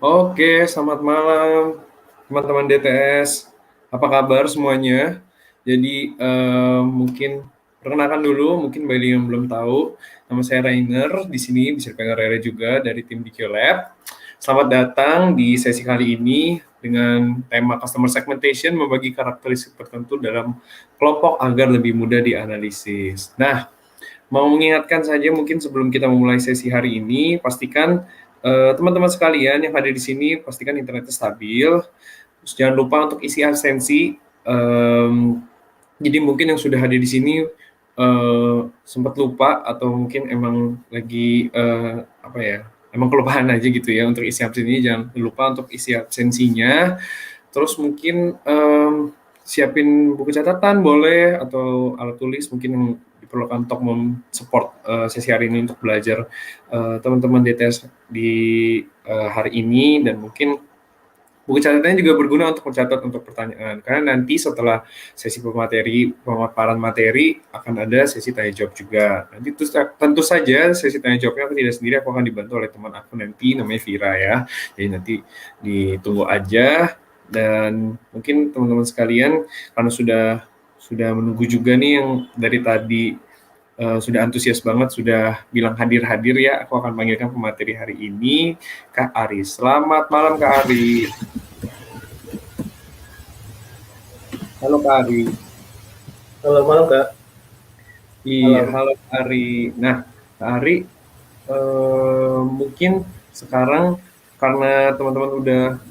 Oke, selamat malam teman-teman DTS. Apa kabar semuanya? Jadi mungkin perkenalkan dulu, mungkin bagi yang belum tahu, nama saya Rainer. Di sini bisa dipanggil Rere juga dari tim DQ Lab. Selamat datang di sesi kali ini dengan tema Customer Segmentation, membagi karakteristik tertentu dalam kelompok agar lebih mudah dianalisis. Nah, mau mengingatkan saja mungkin sebelum kita memulai sesi hari ini, pastikan teman-teman sekalian yang hadir di sini pastikan internetnya stabil. Terus jangan lupa untuk isi absensi. Jadi mungkin yang sudah hadir di sini sempat lupa atau mungkin emang lagi apa ya? Emang kelupaan aja gitu ya untuk isi absensinya, jangan lupa untuk isi absensinya. Terus mungkin siapin buku catatan boleh atau alat tulis mungkin yang diperlukan untuk support sesi hari ini untuk belajar teman-teman DTS di hari ini, dan mungkin buku catatannya juga berguna untuk mencatat untuk pertanyaan, karena nanti setelah sesi pemaparan materi akan ada sesi tanya jawab juga. Nanti tentu saja sesi tanya jawabnya aku tidak sendiri, aku akan dibantu oleh teman aku nanti namanya Vira ya. Jadi nanti ditunggu aja, dan mungkin teman-teman sekalian karena sudah menunggu juga nih yang dari tadi sudah antusias banget, sudah bilang hadir-hadir ya, aku akan panggilkan pemateri hari ini, Kak Ari. Selamat malam Kak Ari. Halo Kak Ari. Halo malam Kak. Iya, Malam. halo Kak Ari. Nah, Kak Ari, mungkin sekarang karena teman-teman udah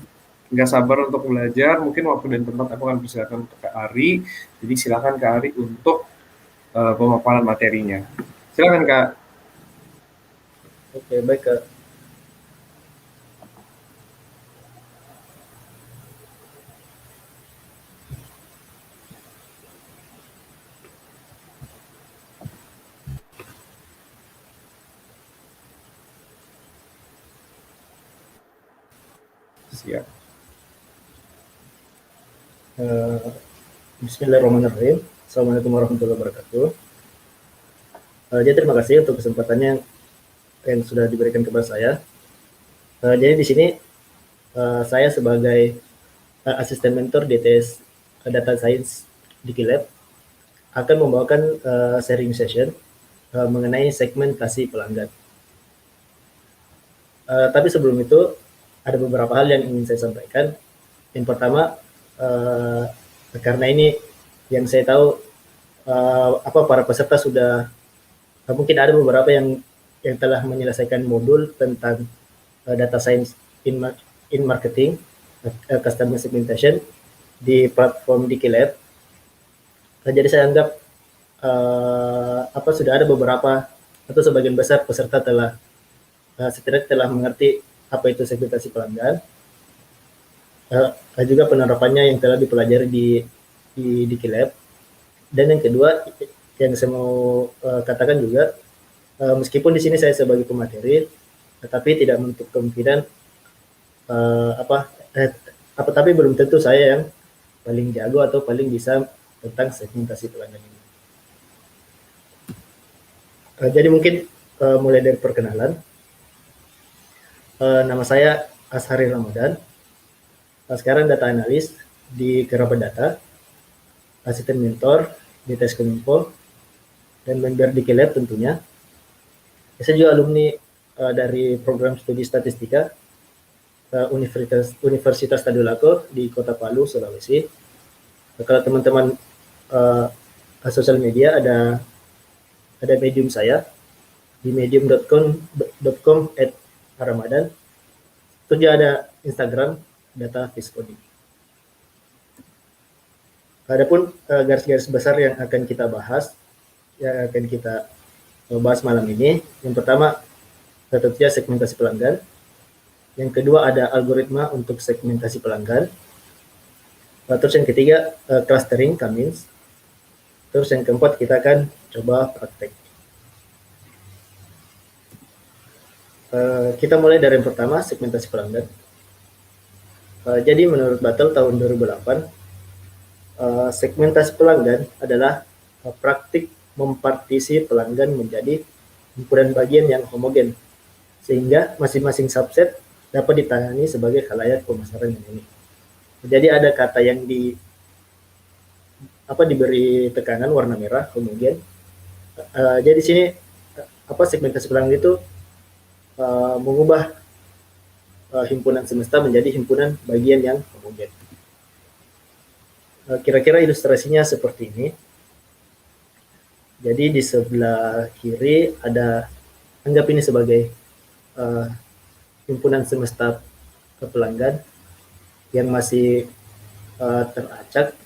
nggak sabar untuk belajar, mungkin waktu dan tempat aku akan persilakan untuk Kak Ari. Jadi silakan Kak Ari untuk pemaparan materinya. Silakan Kak. Oke, baik Kak. Siap. Eh, Bismillahirrahmanirrahim. Assalamualaikum warahmatullahi wabarakatuh. Jadi terima kasih untuk kesempatannya yang sudah diberikan kepada saya. Jadi di sini saya sebagai asisten mentor DTS Data Science di Kilab akan membawakan sharing session mengenai segmentasi pelanggan. Tapi sebelum itu ada beberapa hal yang ingin saya sampaikan. Yang pertama, karena ini yang saya tahu para peserta sudah mungkin ada beberapa yang telah menyelesaikan modul tentang data science in marketing, customer segmentation di platform DikiLab. Jadi saya anggap sudah ada beberapa atau sebagian besar peserta setidaknya telah mengerti apa itu segmentasi pelanggan, juga penerapannya yang telah dipelajari di DikiLab. Dan yang kedua yang saya mau katakan juga, meskipun di sini saya sebagai pemateri, tetapi tidak menutup kemungkinan tapi belum tentu saya yang paling jago atau paling bisa tentang segmentasi pelanggan ini. Jadi mungkin mulai dari perkenalan. Nama saya Ashari Ramadan. Sekarang data analis di Kerabat Data, asisten mentor di Tes Kominfo, dan member di Kilab tentunya. Saya juga alumni dari program studi statistika Universitas Tadulako di Kota Palu, Sulawesi. Kalau teman-teman sosial media ada medium saya di medium.com/Ramadan. Itu juga ada Instagram data Fiscoding. Adapun garis-garis besar yang akan kita bahas malam ini, yang pertama tentunya segmentasi pelanggan. Yang kedua ada algoritma untuk segmentasi pelanggan. Terus yang ketiga clustering Cummins. Terus yang keempat kita akan coba praktek. Kita mulai dari yang pertama, segmentasi pelanggan. Jadi menurut Battle tahun 2008, segmentasi pelanggan adalah praktik mempartisi pelanggan menjadi kumpulan bagian yang homogen, sehingga masing-masing subset dapat ditangani sebagai khalayak pemasaran yang unik. Jadi ada kata yang diberi tekanan warna merah, kemudian jadi sini segmentasi pelanggan itu mengubah himpunan semesta menjadi himpunan bagian yang homogen. Kira-kira ilustrasinya seperti ini. Jadi di sebelah kiri ada, anggap ini sebagai himpunan semesta pelanggan yang masih teracak.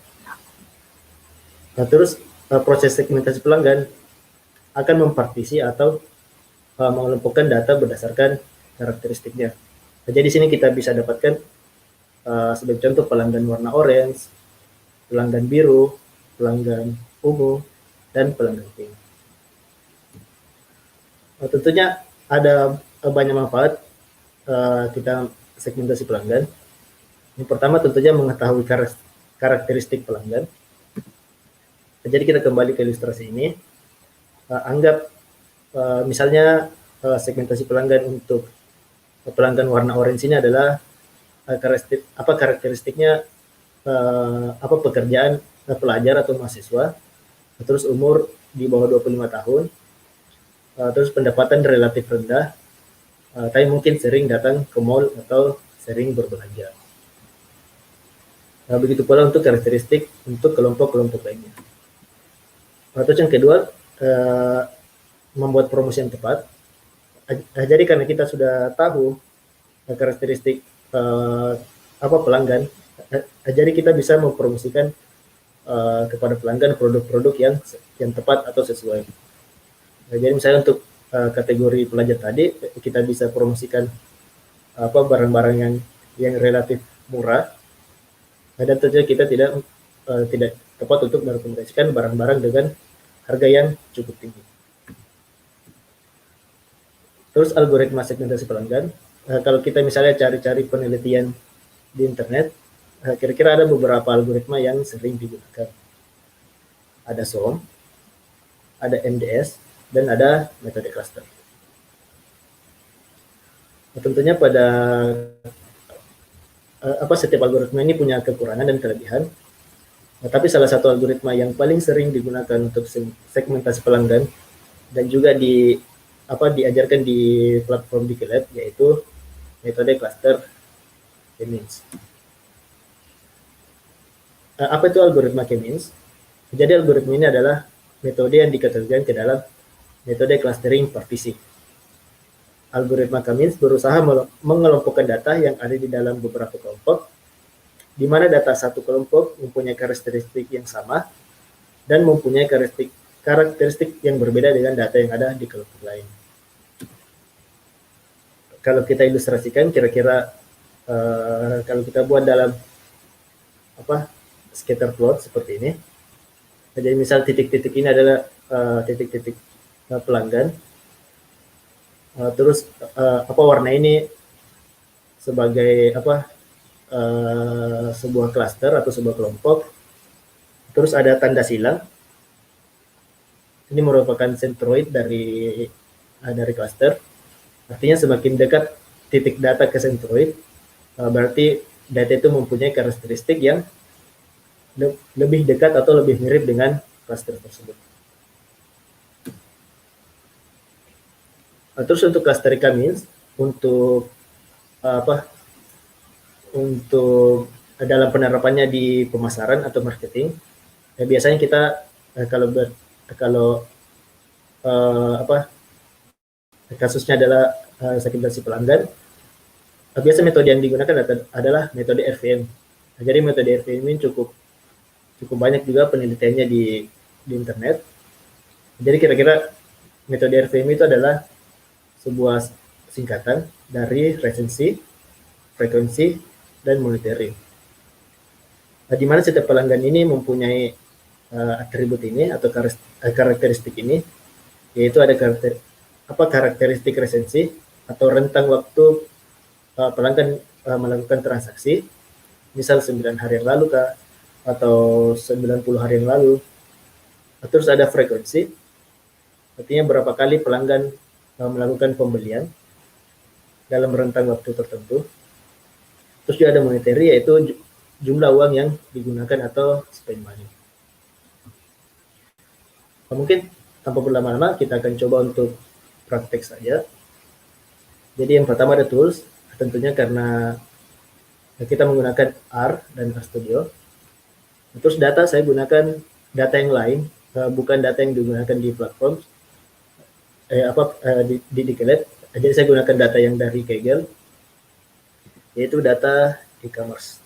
Nah, terus proses segmentasi pelanggan akan mempartisi atau mengelompokkan data berdasarkan karakteristiknya. Nah, jadi sini kita bisa dapatkan sebagai contoh pelanggan warna orange, pelanggan biru, pelanggan ungu, dan pelanggan pink. Nah, tentunya ada banyak manfaat kita segmentasi pelanggan. Yang pertama tentunya mengetahui karakteristik pelanggan. Jadi kita kembali ke ilustrasi ini. Anggap misalnya segmentasi pelanggan untuk pelanggan warna orange ini adalah karakteristiknya pekerjaan pelajar atau mahasiswa, terus umur di bawah 25 tahun, terus pendapatan relatif rendah, tapi mungkin sering datang ke mall atau sering berbelanja. Nah, begitu pula untuk karakteristik untuk kelompok-kelompok lainnya. Terus yang kedua, membuat promosi yang tepat. Jadi karena kita sudah tahu karakteristik pelanggan, jadi kita bisa mempromosikan kepada pelanggan produk-produk yang tepat atau sesuai. Nah, jadi misalnya untuk kategori pelajar tadi, kita bisa promosikan barang-barang yang relatif murah, dan tentunya kita tidak tepat untuk merekomendasikan barang-barang dengan harga yang cukup tinggi. Terus algoritma segmentasi pelanggan, kalau kita misalnya cari-cari penelitian di internet, kira-kira ada beberapa algoritma yang sering digunakan. Ada SOM, ada MDS, dan ada metode cluster. Nah, tentunya pada setiap algoritma ini punya kekurangan dan kelebihan. Nah, tapi salah satu algoritma yang paling sering digunakan untuk segmentasi pelanggan dan juga diajarkan di platform Dikilab, yaitu metode cluster K-means. Apa itu algoritma K-means? Jadi algoritma ini adalah metode yang dikategorikan ke dalam metode clustering partisi. Algoritma K-means berusaha mengelompokkan data yang ada di dalam beberapa kelompok, di mana data satu kelompok mempunyai karakteristik yang sama dan mempunyai karakteristik yang berbeda dengan data yang ada di kelompok lain. Kalau kita ilustrasikan, kira-kira kalau kita buat dalam scatter plot seperti ini. Jadi misal titik-titik ini adalah titik-titik pelanggan. Terus warna ini sebagai sebuah klaster atau sebuah kelompok. Terus ada tanda silang. Ini merupakan sentroid dari klaster. Artinya semakin dekat titik data ke sentroid, berarti data itu mempunyai karakteristik yang lebih dekat atau lebih mirip dengan klaster tersebut. Terus untuk cluster K-means, untuk dalam penerapannya di pemasaran atau marketing, biasanya kita kasusnya adalah segmentasi pelanggan, biasa metode yang digunakan adalah metode RVM. Jadi metode RVM ini cukup banyak juga penelitiannya di internet. Jadi kira-kira metode RVM itu adalah sebuah singkatan dari resensi, frekuensi, dan monitoring. Nah, di mana setiap pelanggan ini mempunyai atribut ini atau karakteristik ini, yaitu ada karakteristik resensi atau rentang waktu pelanggan melakukan transaksi, misal 9 hari yang lalu kah, atau 90 hari yang lalu. Terus ada frekuensi, artinya berapa kali pelanggan melakukan pembelian. dalam rentang waktu tertentu. Terus juga ada monetary, yaitu jumlah uang yang digunakan atau spend money. Nah, mungkin tanpa berlama-lama kita akan coba untuk praktek saja. Jadi yang pertama ada tools, tentunya karena kita menggunakan R dan RStudio. Terus data saya gunakan data yang lain, bukan data yang digunakan di platform di Dicelet. Jadi saya gunakan data yang dari Kaggle, yaitu data e-commerce.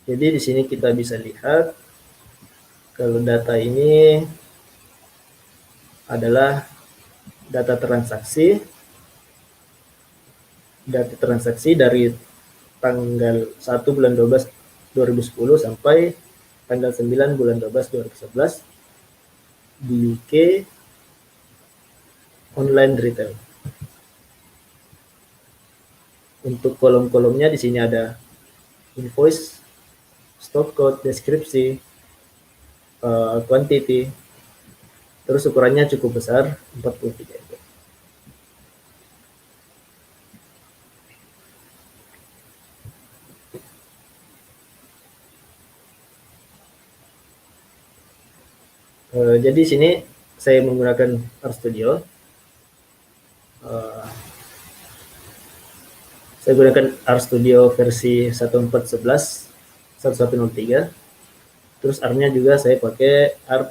Jadi di sini kita bisa lihat kalau data ini adalah data transaksi dari tanggal 1 bulan 12 2010 sampai tanggal 9 bulan 12 2011 di UK online retail. Untuk kolom-kolomnya di sini ada invoice, stock code, deskripsi, quantity. Terus ukurannya cukup besar, 43 MB. Jadi sini saya menggunakan RStudio. Saya gunakan RStudio versi 14.11 1103. Terus R-nya juga saya pakai R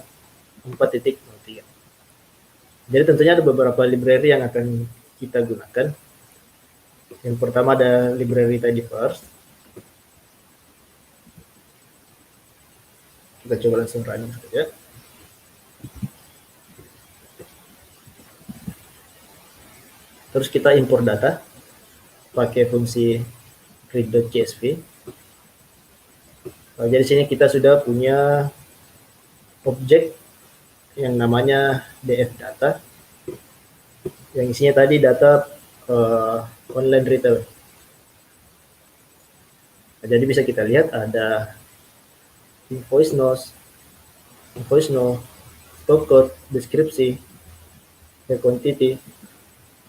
4.03. Jadi tentunya ada beberapa library yang akan kita gunakan. Yang pertama ada library Tidyverse. Kita coba langsung running saja. Terus kita import data pakai fungsi read.csv. Nah, jadi sini kita sudah punya objek yang namanya df data, yang isinya tadi data online retail. Nah, jadi bisa kita lihat ada invoice no, stock code, deskripsi, quantity,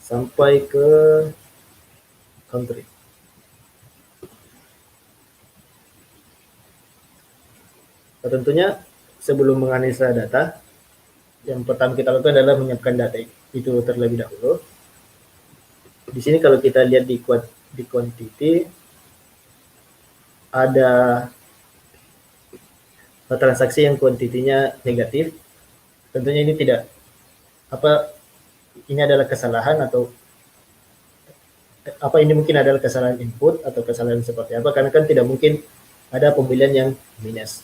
sampai ke country. Nah, tentunya sebelum menganalisa data, yang pertama kita lakukan adalah menyiapkan data itu terlebih dahulu. Di sini kalau kita lihat di quantity, ada transaksi yang kuantitinya negatif. Tentunya ini tidak ini adalah kesalahan atau ini mungkin adalah kesalahan input atau kesalahan seperti apa, karena kan tidak mungkin ada pembelian yang minus.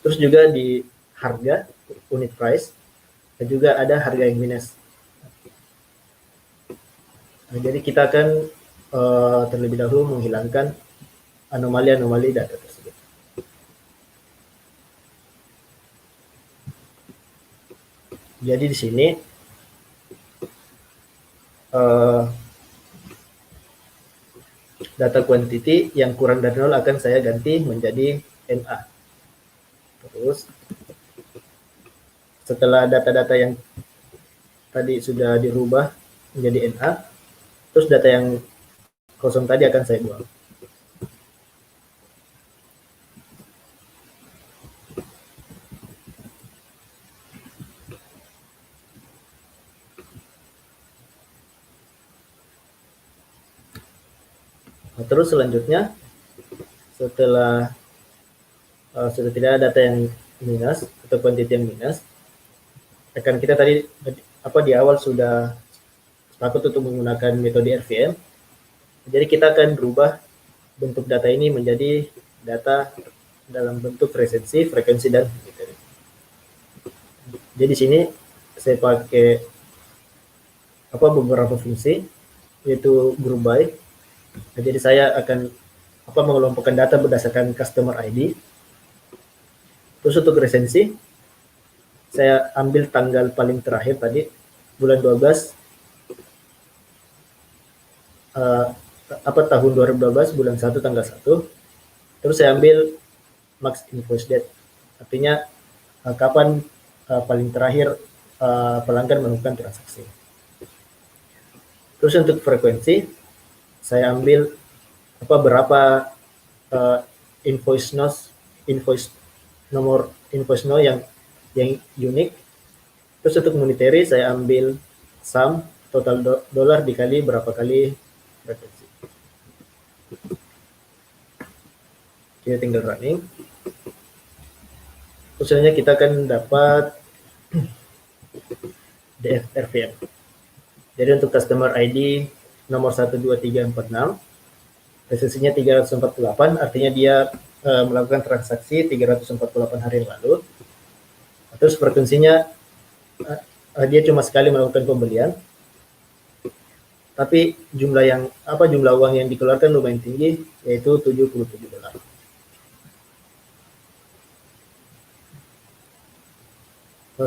Terus juga di harga unit price dan juga ada harga yang minus. Nah, jadi kita akan terlebih dahulu menghilangkan anomali-anomali data tersebut. Jadi di sini data quantity yang kurang dari 0 akan saya ganti menjadi NA. Terus setelah data-data yang tadi sudah dirubah menjadi NA, terus data yang kosong tadi akan saya buang. Nah, terus selanjutnya setelah sudah tidak ada data yang minus atau quantity yang minus, akan kita tadi di awal sudah sepakat untuk menggunakan metode RVM. Jadi kita akan berubah bentuk data ini menjadi data dalam bentuk frekuensi dan metode. Jadi di sini saya pakai beberapa fungsi, yaitu group by. Nah, jadi saya akan mengelompokkan data berdasarkan customer ID. Terus untuk resensi, saya ambil tanggal paling terakhir tadi, bulan 12, tahun 2012 bulan 1 tanggal 1. Terus saya ambil max invoice date, artinya kapan paling terakhir pelanggan melakukan transaksi. Terus untuk frekuensi saya ambil berapa invoice no yang unik. Terus untuk monetary saya ambil sum total dolar dikali berapa kali frekuensi. Kita tinggal running. Khususnya kita akan dapat DFRVM. Jadi untuk customer ID nomor 12346, resesinya 348, artinya dia melakukan transaksi 348 hari yang lalu. Terus frekuensinya dia cuma sekali melakukan pembelian, tapi jumlah uang yang dikeluarkan lumayan tinggi, yaitu 77 dolar.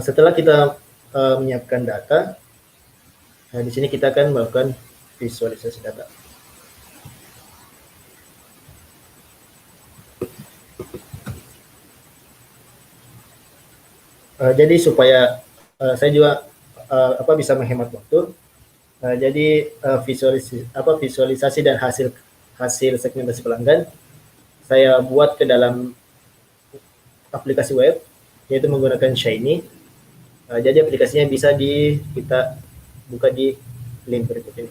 Setelah kita menyiapkan data, di sini kita akan melakukan visualisasi data. Jadi supaya saya juga bisa menghemat waktu, jadi visualisasi dan hasil segmentasi pelanggan saya buat ke dalam aplikasi web, yaitu menggunakan Shiny. Jadi aplikasinya bisa kita buka di link berikut ini.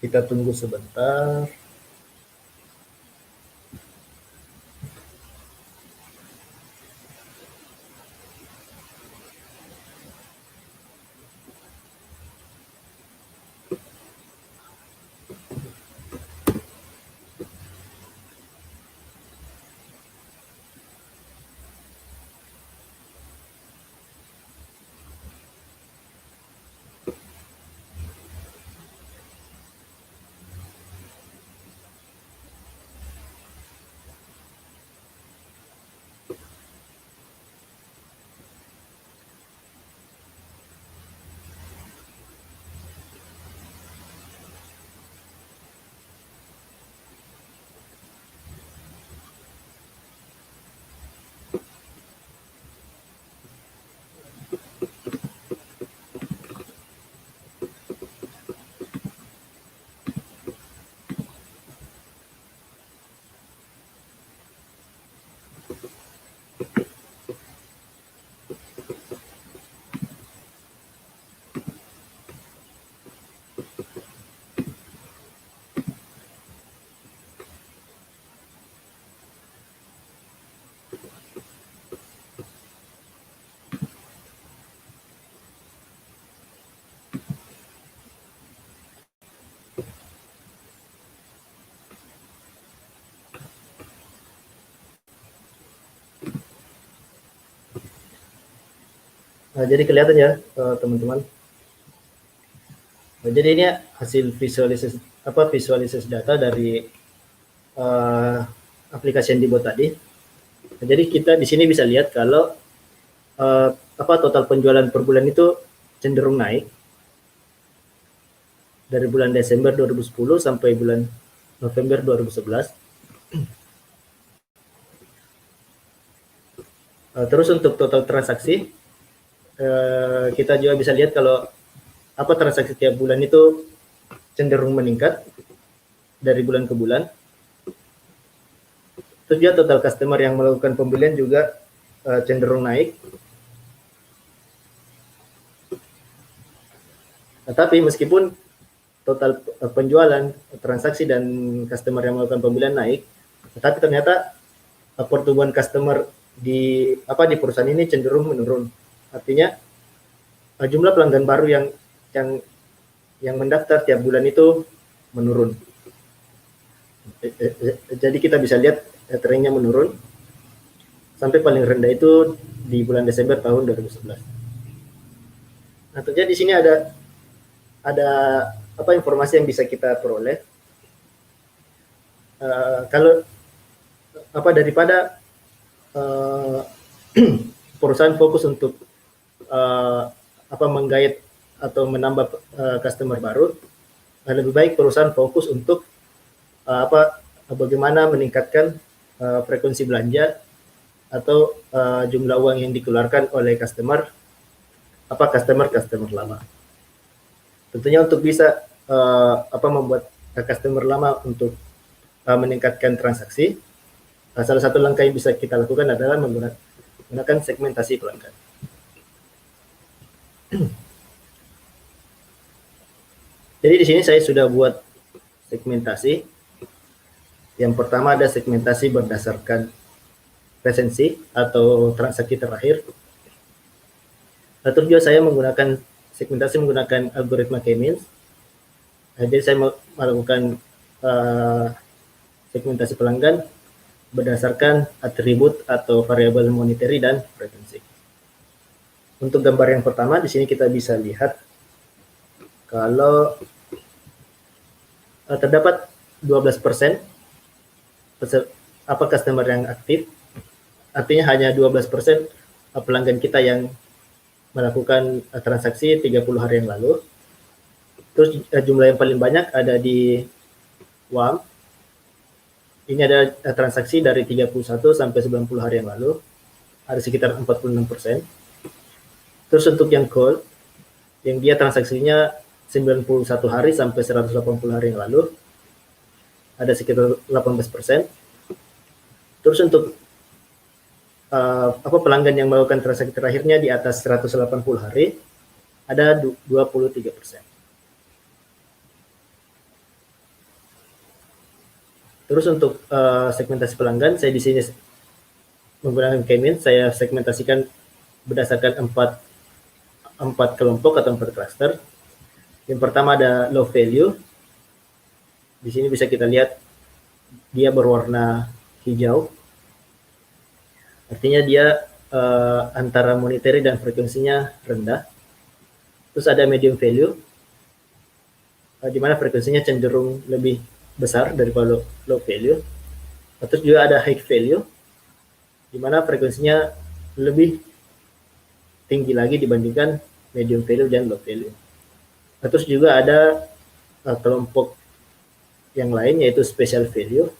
Kita tunggu sebentar. Jadi kelihatan ya teman-teman. Jadi ini hasil visualisasi data dari aplikasi yang dibuat tadi. Jadi kita di sini bisa lihat kalau total penjualan per bulan itu cenderung naik dari bulan Desember 2010 sampai bulan November 2011. Terus untuk total transaksi kita juga bisa lihat kalau transaksi tiap bulan itu cenderung meningkat dari bulan ke bulan. Terus juga total customer yang melakukan pembelian juga cenderung naik. Tapi meskipun total penjualan, transaksi dan customer yang melakukan pembelian naik, tetapi ternyata pertumbuhan customer di perusahaan ini cenderung menurun. Artinya jumlah pelanggan baru yang mendaftar tiap bulan itu menurun. Jadi kita bisa lihat trennya menurun sampai paling rendah itu di bulan Desember tahun 2011. Nah, tentunya di sini ada apa informasi yang bisa kita peroleh. Kalau apa daripada uh, perusahaan fokus untuk apa menggait atau menambah customer baru, lebih baik perusahaan fokus untuk apa bagaimana meningkatkan frekuensi belanja atau jumlah uang yang dikeluarkan oleh customer lama. Tentunya untuk bisa apa membuat customer lama untuk meningkatkan transaksi, salah satu langkah yang bisa kita lakukan adalah menggunakan segmentasi pelanggan. Jadi di sini saya sudah buat segmentasi. Yang pertama ada segmentasi berdasarkan resensi atau transaksi terakhir. Lalu juga saya menggunakan segmentasi menggunakan algoritma K-means. Jadi saya melakukan segmentasi pelanggan berdasarkan atribut atau variabel monetary dan frekuensi. Untuk gambar yang pertama di sini kita bisa lihat kalau terdapat 12% apa customer yang aktif, artinya hanya 12% pelanggan kita yang melakukan transaksi 30 hari yang lalu. Terus jumlah yang paling banyak ada di WAM. Ini ada transaksi dari 31 sampai 90 hari yang lalu, ada sekitar 46%. Terus untuk yang cold, yang dia transaksinya 91 hari sampai 180 hari yang lalu, ada sekitar 18%. Terus untuk apa pelanggan yang melakukan transaksi terakhirnya di atas 180 hari, ada 23%. Terus untuk segmentasi pelanggan, saya di sini menggunakan K-means, saya segmentasikan berdasarkan empat kelompok atau 4 cluster. Yang pertama ada low value. Di sini bisa kita lihat dia berwarna hijau. Artinya dia antara monetary dan frekuensinya rendah. Terus ada medium value, di mana frekuensinya cenderung lebih besar daripada low value. Terus juga ada high value, di mana frekuensinya lebih tinggi lagi dibandingkan medium value dan low value. Terus juga ada kelompok yang lain yaitu special value.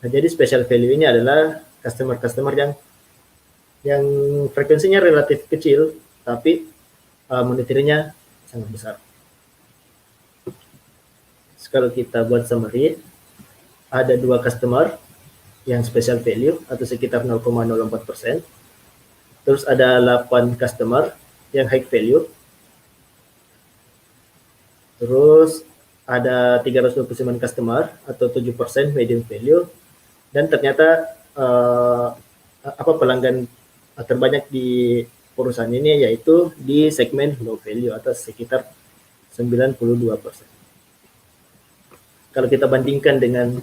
Nah, jadi special value ini adalah customer yang frekuensinya relatif kecil tapi monetary-nya sangat besar. Kalau kita buat summary, ada 2 customer yang special value atau sekitar 0,04%. Terus ada 8 customer yang high value. Terus ada 329 customer atau 7% medium value. Dan ternyata apa pelanggan terbanyak di perusahaan ini yaitu di segmen low value atau sekitar 92%. Kalau kita bandingkan dengan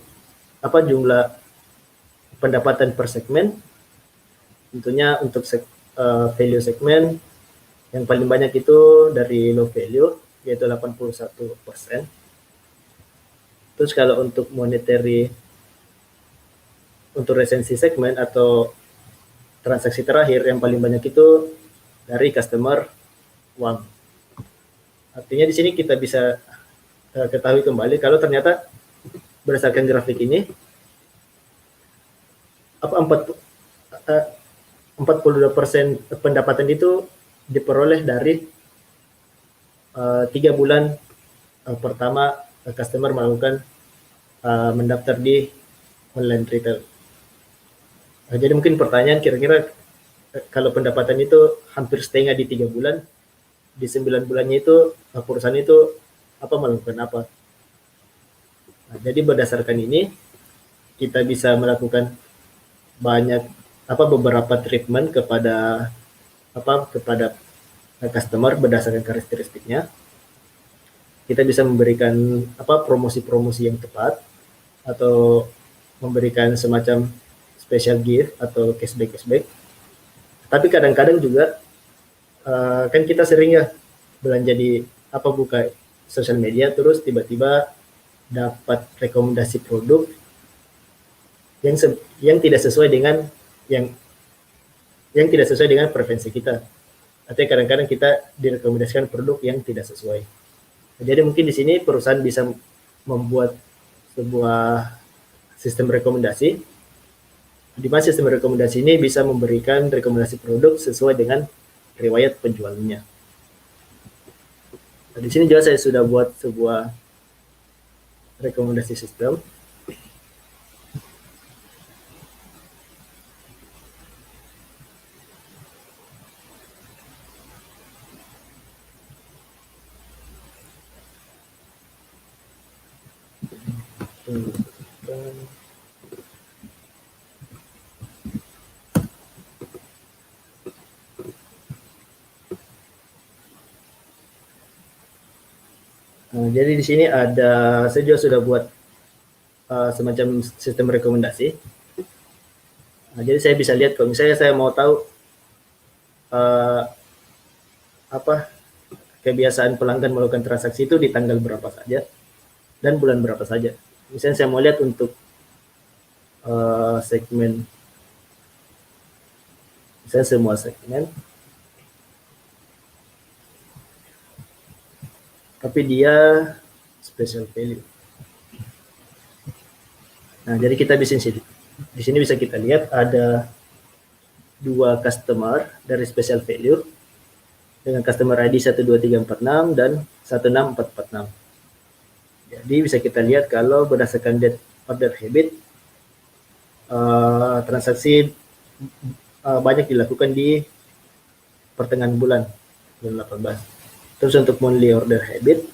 apa jumlah pendapatan per segmen, tentunya untuk value segmen yang paling banyak itu dari low value yaitu 81%. Terus kalau untuk monetary untuk resensi segmen atau transaksi terakhir yang paling banyak itu dari customer WAM. Artinya di sini kita bisa ketahui kembali kalau ternyata berdasarkan grafik ini apa 42% pendapatan itu diperoleh dari 3 bulan pertama customer melakukan mendaftar di online retail. Jadi mungkin pertanyaan kira-kira kalau pendapatan itu hampir setengah di 3 bulan, di 9 bulannya itu perusahaan itu apa melakukan apa. Nah, jadi berdasarkan ini kita bisa melakukan banyak beberapa treatment kepada customer berdasarkan karakteristiknya. Kita bisa memberikan promosi-promosi yang tepat atau memberikan semacam special gift atau cashback. Tapi kadang-kadang juga kan kita sering ya belanja di buka sosial media, terus tiba-tiba dapat rekomendasi produk yang tidak sesuai dengan yang tidak sesuai dengan preferensi kita. Artinya kadang-kadang kita direkomendasikan produk yang tidak sesuai. Jadi mungkin di sini perusahaan bisa membuat sebuah sistem rekomendasi, di mana sistem rekomendasi ini bisa memberikan rekomendasi produk sesuai dengan riwayat penjualannya. Nah, di sini juga saya sudah buat sebuah rekomendasi sistem. Nah, jadi di sini saya juga sudah buat semacam sistem rekomendasi. Nah, jadi saya bisa lihat kalau misalnya saya mau tahu kebiasaan pelanggan melakukan transaksi itu di tanggal berapa saja dan bulan berapa saja. Misalnya saya mau lihat untuk segmen, misalnya semua segmen, tapi dia special value. Nah, jadi kita di sini bisa kita lihat ada 2 customer dari special value dengan customer ID 12346 dan 16446. Jadi bisa kita lihat kalau berdasarkan date order habit, transaksi banyak dilakukan di pertengahan bulan 18. Terus untuk monthly order habit,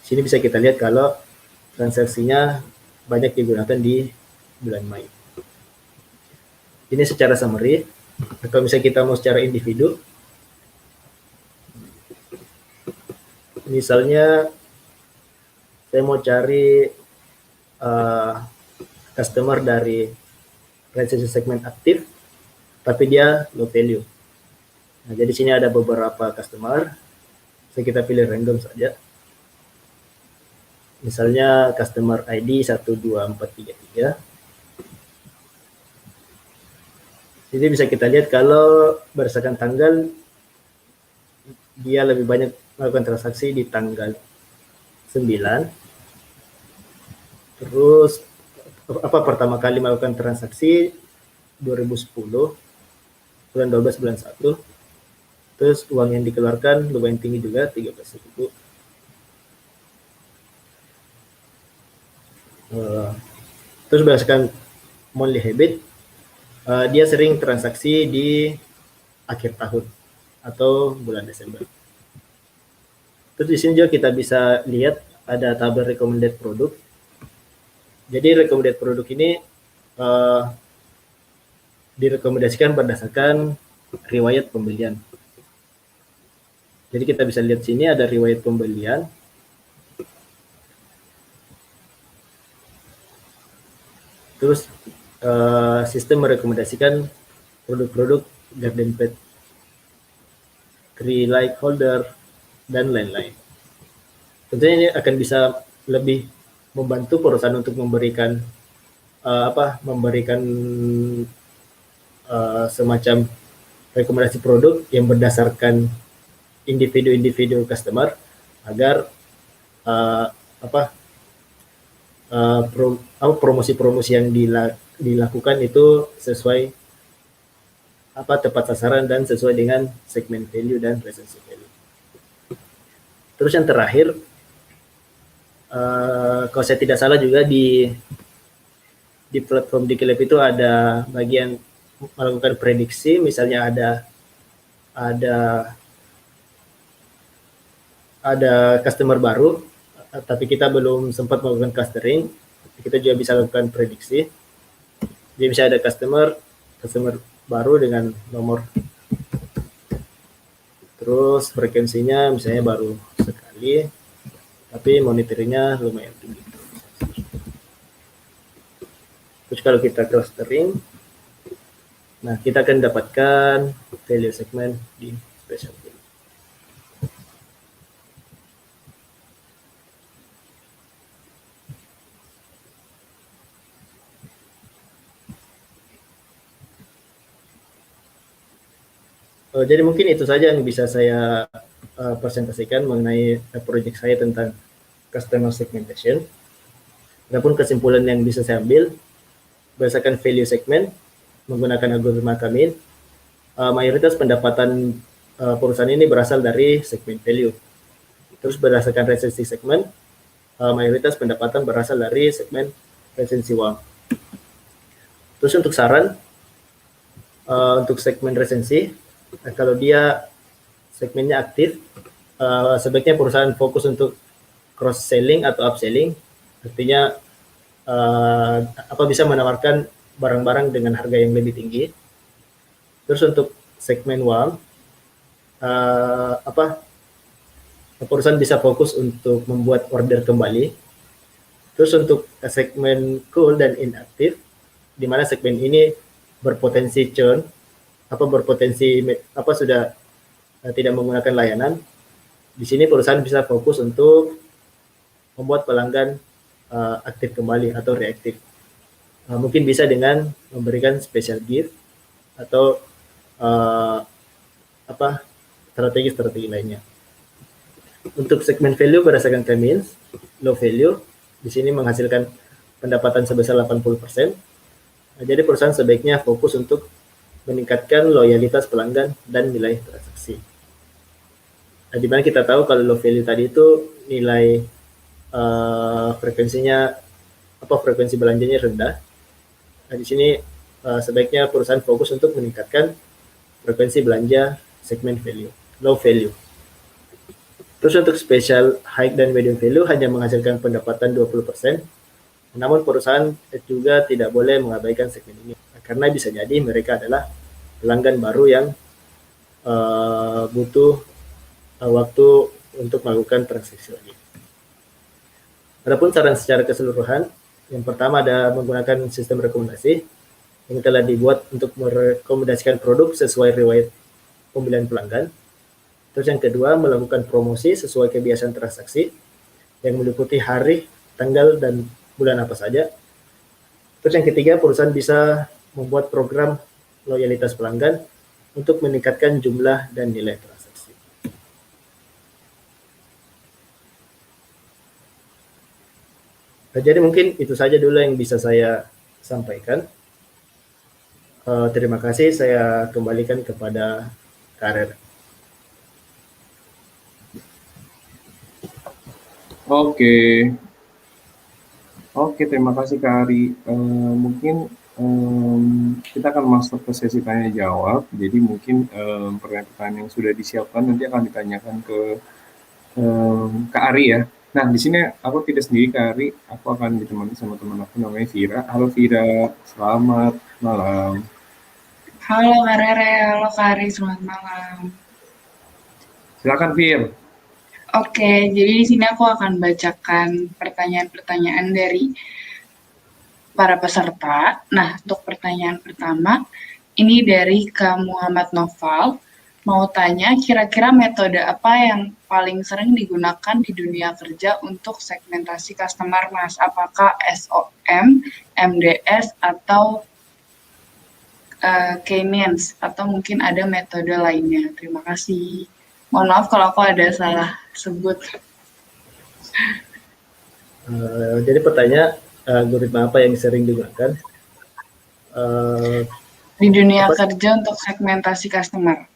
sini bisa kita lihat kalau transaksinya banyak digunakan di bulan Mei. Ini secara summary. Atau misalnya kita mau secara individu, misalnya saya mau cari customer dari transaksi segmen aktif, tapi dia low value. Nah, jadi sini ada beberapa customer. Kita pilih random saja. Misalnya customer ID 12433. Jadi bisa kita lihat kalau berdasarkan tanggal dia lebih banyak melakukan transaksi di tanggal 9. Terus pertama kali melakukan transaksi 2010 bulan 12 bulan 1. Terus uang yang dikeluarkan lumayan tinggi juga, 13.000. Terus berdasarkan monthly habit, dia sering transaksi di akhir tahun atau bulan Desember. Terus di sini juga kita bisa lihat ada tabel recommended produk. Jadi recommended produk ini direkomendasikan berdasarkan riwayat pembelian. Jadi kita bisa lihat sini ada riwayat pembelian. Terus sistem merekomendasikan produk-produk garden bed, tree light holder, dan lain-lain. Tentunya ini akan bisa lebih membantu perusahaan untuk memberikan semacam rekomendasi produk yang berdasarkan individu customer agar promosi-promosi yang dilakukan itu sesuai tepat sasaran dan sesuai dengan segmen value dan recency value. Terus yang terakhir, kalau saya tidak salah juga di platform Dikilab itu ada bagian melakukan prediksi, misalnya ada customer baru, tapi kita belum sempat melakukan clustering, kita juga bisa lakukan prediksi. Jadi bisa ada customer baru dengan nomor, terus frekuensinya misalnya baru sekali, tapi monitoringnya lumayan tinggi. Terus kalau kita clustering, nah kita akan dapatkan value segment di special value. Jadi mungkin itu saja yang bisa saya presentasikan mengenai proyek saya tentang customer segmentation. Adapun kesimpulan yang bisa saya ambil berdasarkan value segment menggunakan algoritma kami, mayoritas pendapatan perusahaan ini berasal dari segmen value. Terus berdasarkan resensi segmen, mayoritas pendapatan berasal dari segmen resensi uang. Terus untuk saran, untuk segmen resensi, kalau dia segmennya aktif, sebaiknya perusahaan fokus untuk cross selling atau upselling, artinya apa bisa menawarkan barang-barang dengan harga yang lebih tinggi. Terus untuk segmen uang, apa perusahaan bisa fokus untuk membuat order kembali. Terus untuk segmen cool dan inaktif, di mana segmen ini berpotensi churn, berpotensi sudah tidak menggunakan layanan. Di sini perusahaan bisa fokus untuk membuat pelanggan aktif kembali atau reaktif. Mungkin bisa dengan memberikan special gift atau strategi-strategi lainnya. Untuk segmen value berdasarkan Cummins, low value di sini menghasilkan pendapatan sebesar 80%. Jadi perusahaan sebaiknya fokus untuk meningkatkan loyalitas pelanggan dan nilai transaksi. Di mana kita tahu kalau low value tadi itu nilai frekuensi belanjanya rendah. Di sini sebaiknya perusahaan fokus untuk meningkatkan frekuensi belanja segmen value, low value. Terus untuk special, high, dan medium value hanya menghasilkan pendapatan 20%, namun perusahaan juga tidak boleh mengabaikan segmen ini, karena bisa jadi mereka adalah pelanggan baru yang butuh waktu untuk melakukan transaksi lagi. Adapun saran secara keseluruhan, yang pertama ada menggunakan sistem rekomendasi yang telah dibuat untuk merekomendasikan produk sesuai riwayat pembelian pelanggan. Terus yang kedua, melakukan promosi sesuai kebiasaan transaksi yang meliputi hari, tanggal, dan bulan apa saja. Terus yang ketiga, perusahaan bisa membuat program loyalitas pelanggan untuk meningkatkan jumlah dan nilai transaksi. Jadi mungkin itu saja dulu yang bisa saya sampaikan. Terima kasih, saya kembalikan kepada Karir. Oke, terima kasih Kak Ari. Mungkin kita akan masuk ke sesi tanya jawab. Jadi mungkin pertanyaan yang sudah disiapkan nanti akan ditanyakan ke Kak Ari ya. Nah, di sini aku tidak sendiri Kak Ari, aku akan ditemani sama teman aku namanya Vira. Halo Vira, selamat malam. Halo Kak Rere, halo Kak Ari, selamat malam. Silakan Vir. Oke, jadi di sini aku akan bacakan pertanyaan-pertanyaan dari para peserta. Nah, untuk pertanyaan pertama, ini dari Kak Muhammad Noval. Mau tanya, kira-kira metode apa yang paling sering digunakan di dunia kerja untuk segmentasi customer, Mas? Apakah SOM, MDS, atau K-means, atau mungkin ada metode lainnya? Terima kasih. Mohon maaf kalau aku ada salah sebut. Jadi pertanyaan, algoritma apa yang sering digunakan? Di dunia kerja untuk segmentasi customer.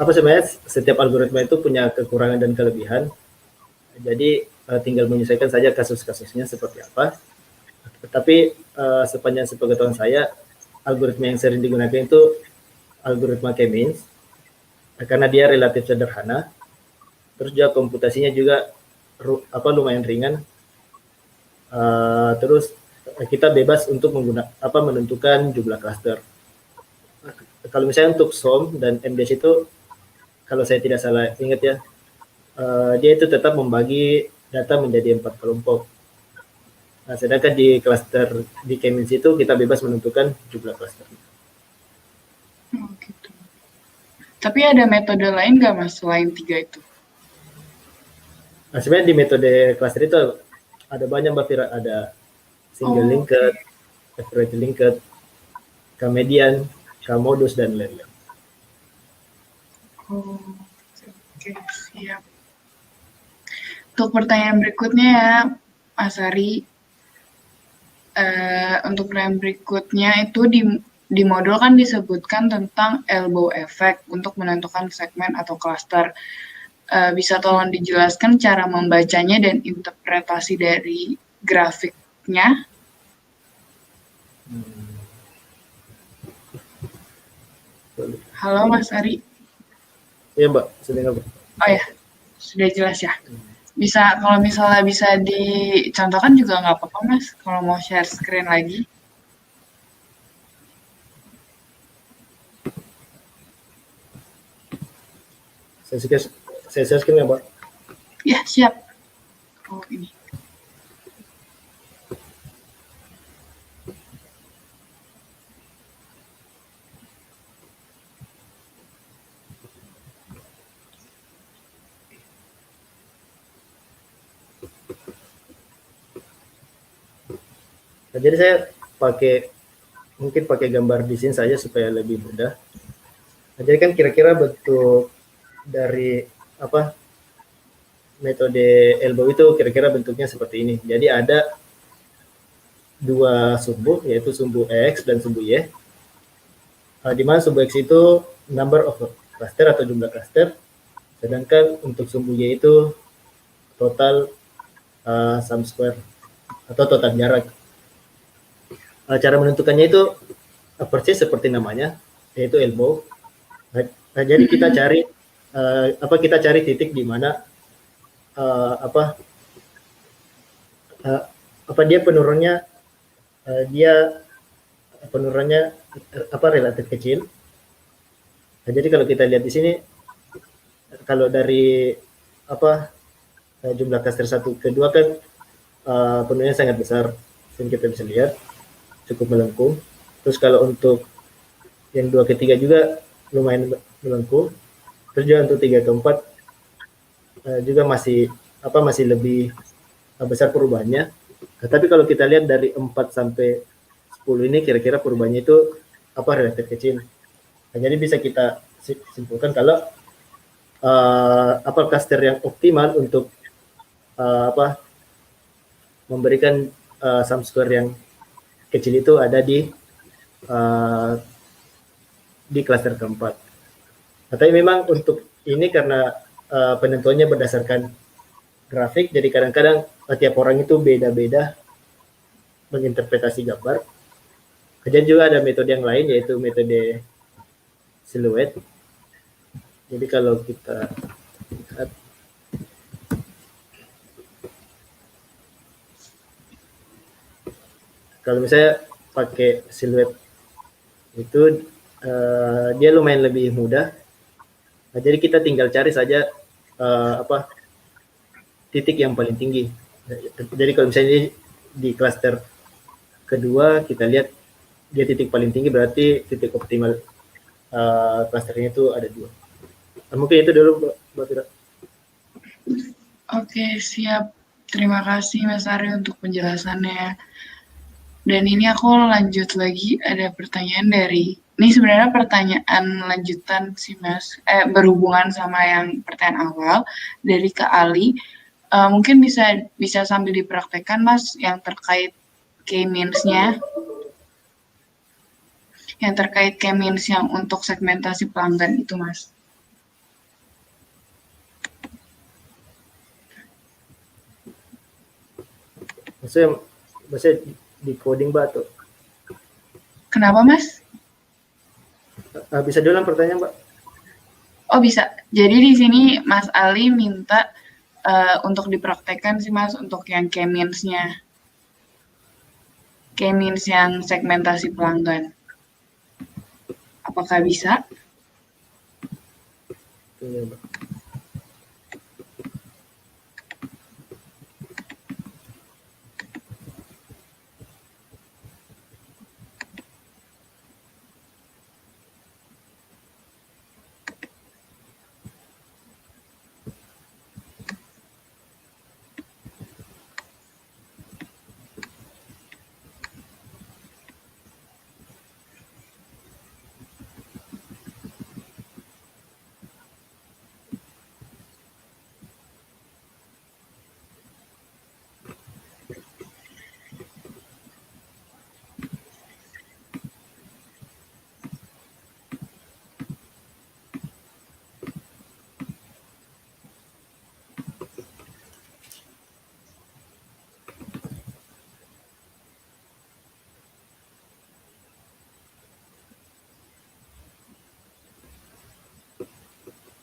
Sebenarnya setiap algoritma itu punya kekurangan dan kelebihan. Jadi tinggal menyesuaikan saja kasus-kasusnya seperti apa. Tetapi sepanjang sepengetahuan saya, algoritma yang sering digunakan itu algoritma K-means, karena dia relatif sederhana. Terus juga komputasinya juga lumayan ringan. Terus kita bebas untuk menentukan jumlah klaster. Kalau misalnya untuk SOM dan MDS itu, kalau saya tidak salah ingat ya, dia itu tetap membagi data menjadi 4 kelompok. Nah, sedangkan di klaster di K-means itu kita bebas menentukan jumlah klaster. Oh, gitu. Tapi ada metode lain nggak Mas selain 3 itu? Nah, sebenarnya di metode klaster itu ada banyak Mbak Fira, ada single linked, average linked. K-median, K-modus, dan lain-lain. Oh, oke, siap. Untuk pertanyaan berikutnya ya, Mas Ari. Untuk pertanyaan berikutnya itu di modul kan disebutkan tentang elbow effect untuk menentukan segmen atau cluster. Bisa tolong dijelaskan cara membacanya dan interpretasi dari grafiknya? Halo Mas Ari. Iya Mbak, sudah Mbak. Oh ya, sudah jelas ya. Bisa kalau misalnya bisa dicontohkan juga nggak apa-apa Mas, kalau mau share screen lagi. Saya share screen ya Mbak. Ya, siap. Oh, ini. Nah, jadi saya mungkin pakai gambar di sini saja supaya lebih mudah. Nah, jadi kan kira-kira bentuk dari metode elbow itu kira-kira bentuknya seperti ini. Jadi ada dua sumbu, yaitu sumbu X dan sumbu Y. Di mana sumbu X itu number of cluster atau jumlah cluster, sedangkan untuk sumbu Y itu total sum square atau total jarak. Cara menentukannya itu persis seperti namanya, yaitu elbow. Nah, jadi kita cari titik di mana dia penurunannya relatif kecil. Nah, jadi kalau kita lihat di sini, kalau dari jumlah cluster 1 ke 2 kan penurunannya sangat besar, sehingga kita bisa lihat cukup melengkung. Terus kalau untuk yang 2 ke 3 juga lumayan melengkung. Terus juga untuk 3 ke 4 juga masih lebih besar perubahannya. Nah, tapi kalau kita lihat dari 4 sampai 10 ini kira-kira perubahannya itu relatif kecil. Nah, jadi bisa kita simpulkan kalau cluster yang optimal untuk memberikan sum square yang kecil itu ada di cluster keempat. Nah, tapi memang untuk ini karena penentuannya berdasarkan grafik, jadi kadang-kadang tiap orang itu beda-beda menginterpretasi gambar. Kemudian juga ada metode yang lain, yaitu metode siluet. Jadi kalau kita lihat, kalau misalnya pakai siluet itu dia lumayan lebih mudah. Nah, jadi kita tinggal cari saja titik yang paling tinggi. Jadi kalau misalnya di klaster kedua kita lihat dia titik paling tinggi, berarti titik optimal klasternya itu ada 2. Nah, mungkin itu dulu Mbak Tira. Oke, siap. Terima kasih Mas Ari untuk penjelasannya. Dan ini aku lanjut lagi, ada pertanyaan ini sebenarnya pertanyaan lanjutan sih Mas, berhubungan sama yang pertanyaan awal dari Kak Ali. Mungkin bisa sambil dipraktekkan Mas yang terkait K-means-nya. Yang terkait K-means yang untuk segmentasi pelanggan itu Mas. Maksudnya di coding Mbak tuh. Kenapa Mas? Bisa diulang pertanyaan Mbak? Oh bisa. Jadi di sini Mas Ali minta untuk dipraktekkan sih Mas untuk yang K-means-nya. K-means yang segmentasi pelanggan. Apakah bisa? Iya Mbak.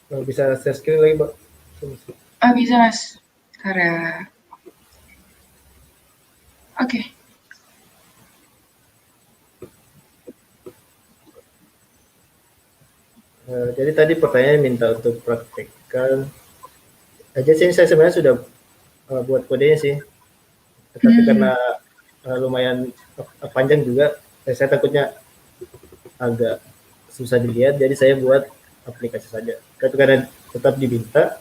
Bisa share screen lagi, Mbak? Oh, bisa Mas. Karena, oke. Jadi tadi pertanyaannya minta untuk praktekkan. Aja sih saya sebenarnya sudah buat kodenya sih, tapi karena lumayan panjang juga, saya takutnya agak susah dilihat, jadi saya buat aplikasi saja. Tapi karena tetap diminta,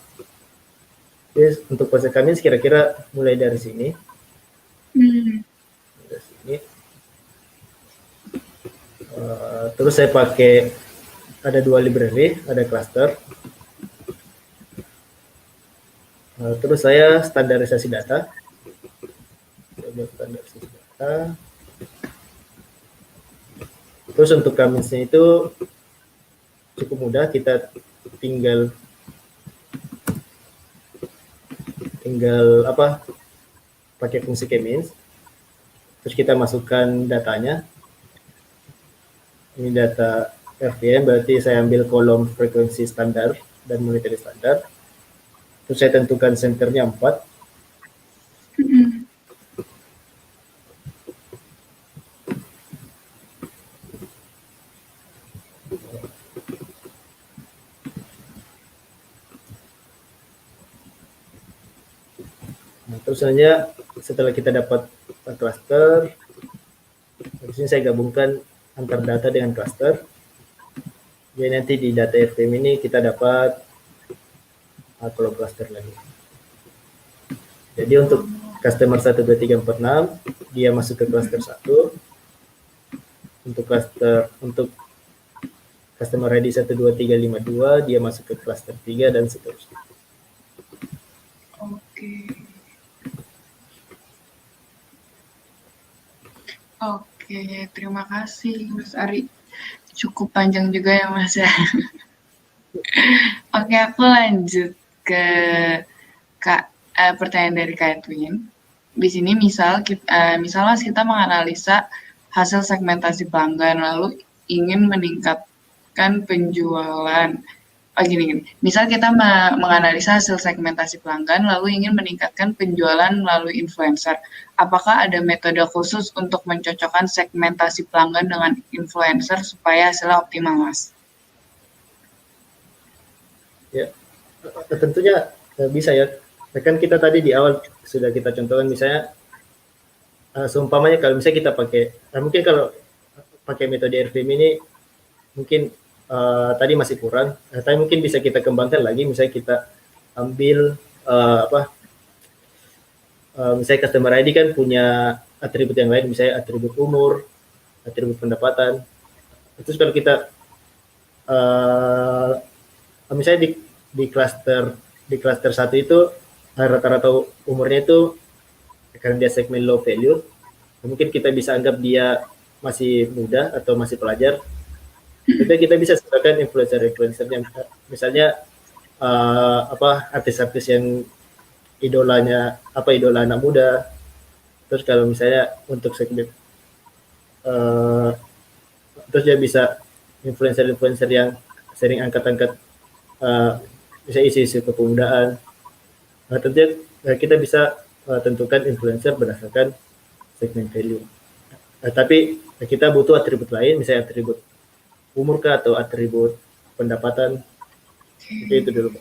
jadi untuk proses kami kira-kira mulai dari sini. Dari sini. Terus saya pakai ada 2 library, ada cluster. Terus saya standarisasi data. Saya buat standarisasi data. Terus untuk kamisnya itu cukup mudah, kita tinggal apa, pakai fungsi kemins. Terus kita masukkan datanya. Ini data RVM, berarti saya ambil kolom frekuensi standar dan monetary standar. Terus saya tentukan senternya 4. Nah, terus hanya setelah kita dapat cluster, di sini saya gabungkan antar data dengan cluster. Jadi nanti di data RVM ini kita dapat kolom cluster lagi. Jadi untuk customer 1, 2, 3, 4, 6, dia masuk ke cluster 1. Untuk customer ID 1, 2, 3, 5, 2, dia masuk ke cluster 3 dan seterusnya. Oke, terima kasih Mas Ari. Cukup panjang juga ya Mas ya. Oke, aku lanjut ke pertanyaan dari Kak Edwin. Di sini misalnya kita menganalisa hasil segmentasi pelanggan lalu ingin meningkatkan penjualan. Gini. Misal kita menganalisa hasil segmentasi pelanggan lalu ingin meningkatkan penjualan melalui influencer. Apakah ada metode khusus untuk mencocokkan segmentasi pelanggan dengan influencer supaya hasilnya optimal, Mas? Ya, tentunya bisa ya. Kan kita tadi di awal sudah kita contohkan, misalnya seumpamanya kalau misalnya kita pakai, mungkin kalau pakai metode RVM ini mungkin tadi masih kurang, tapi mungkin bisa kita kembangkan lagi. Misalnya kita ambil misalnya customer ID kan punya atribut yang lain, misalnya atribut umur, atribut pendapatan. Terus kalau kita misalnya di cluster 1 itu rata-rata umurnya itu karena dia segmen low value, mungkin kita bisa anggap dia masih muda atau masih pelajar. Jadi kita bisa sesuaikan influencer-influencernya, misalnya artis-artis yang idola anak muda. Terus kalau misalnya untuk segmen terus dia bisa influencer-influencer yang sering angkat-angkat bisa isu-isu kepemudaan. Nah, tentunya kita bisa tentukan influencer berdasarkan segmen value. Tapi kita butuh atribut lain, misalnya atribut umur kah atau atribut pendapatan. Itu dulu.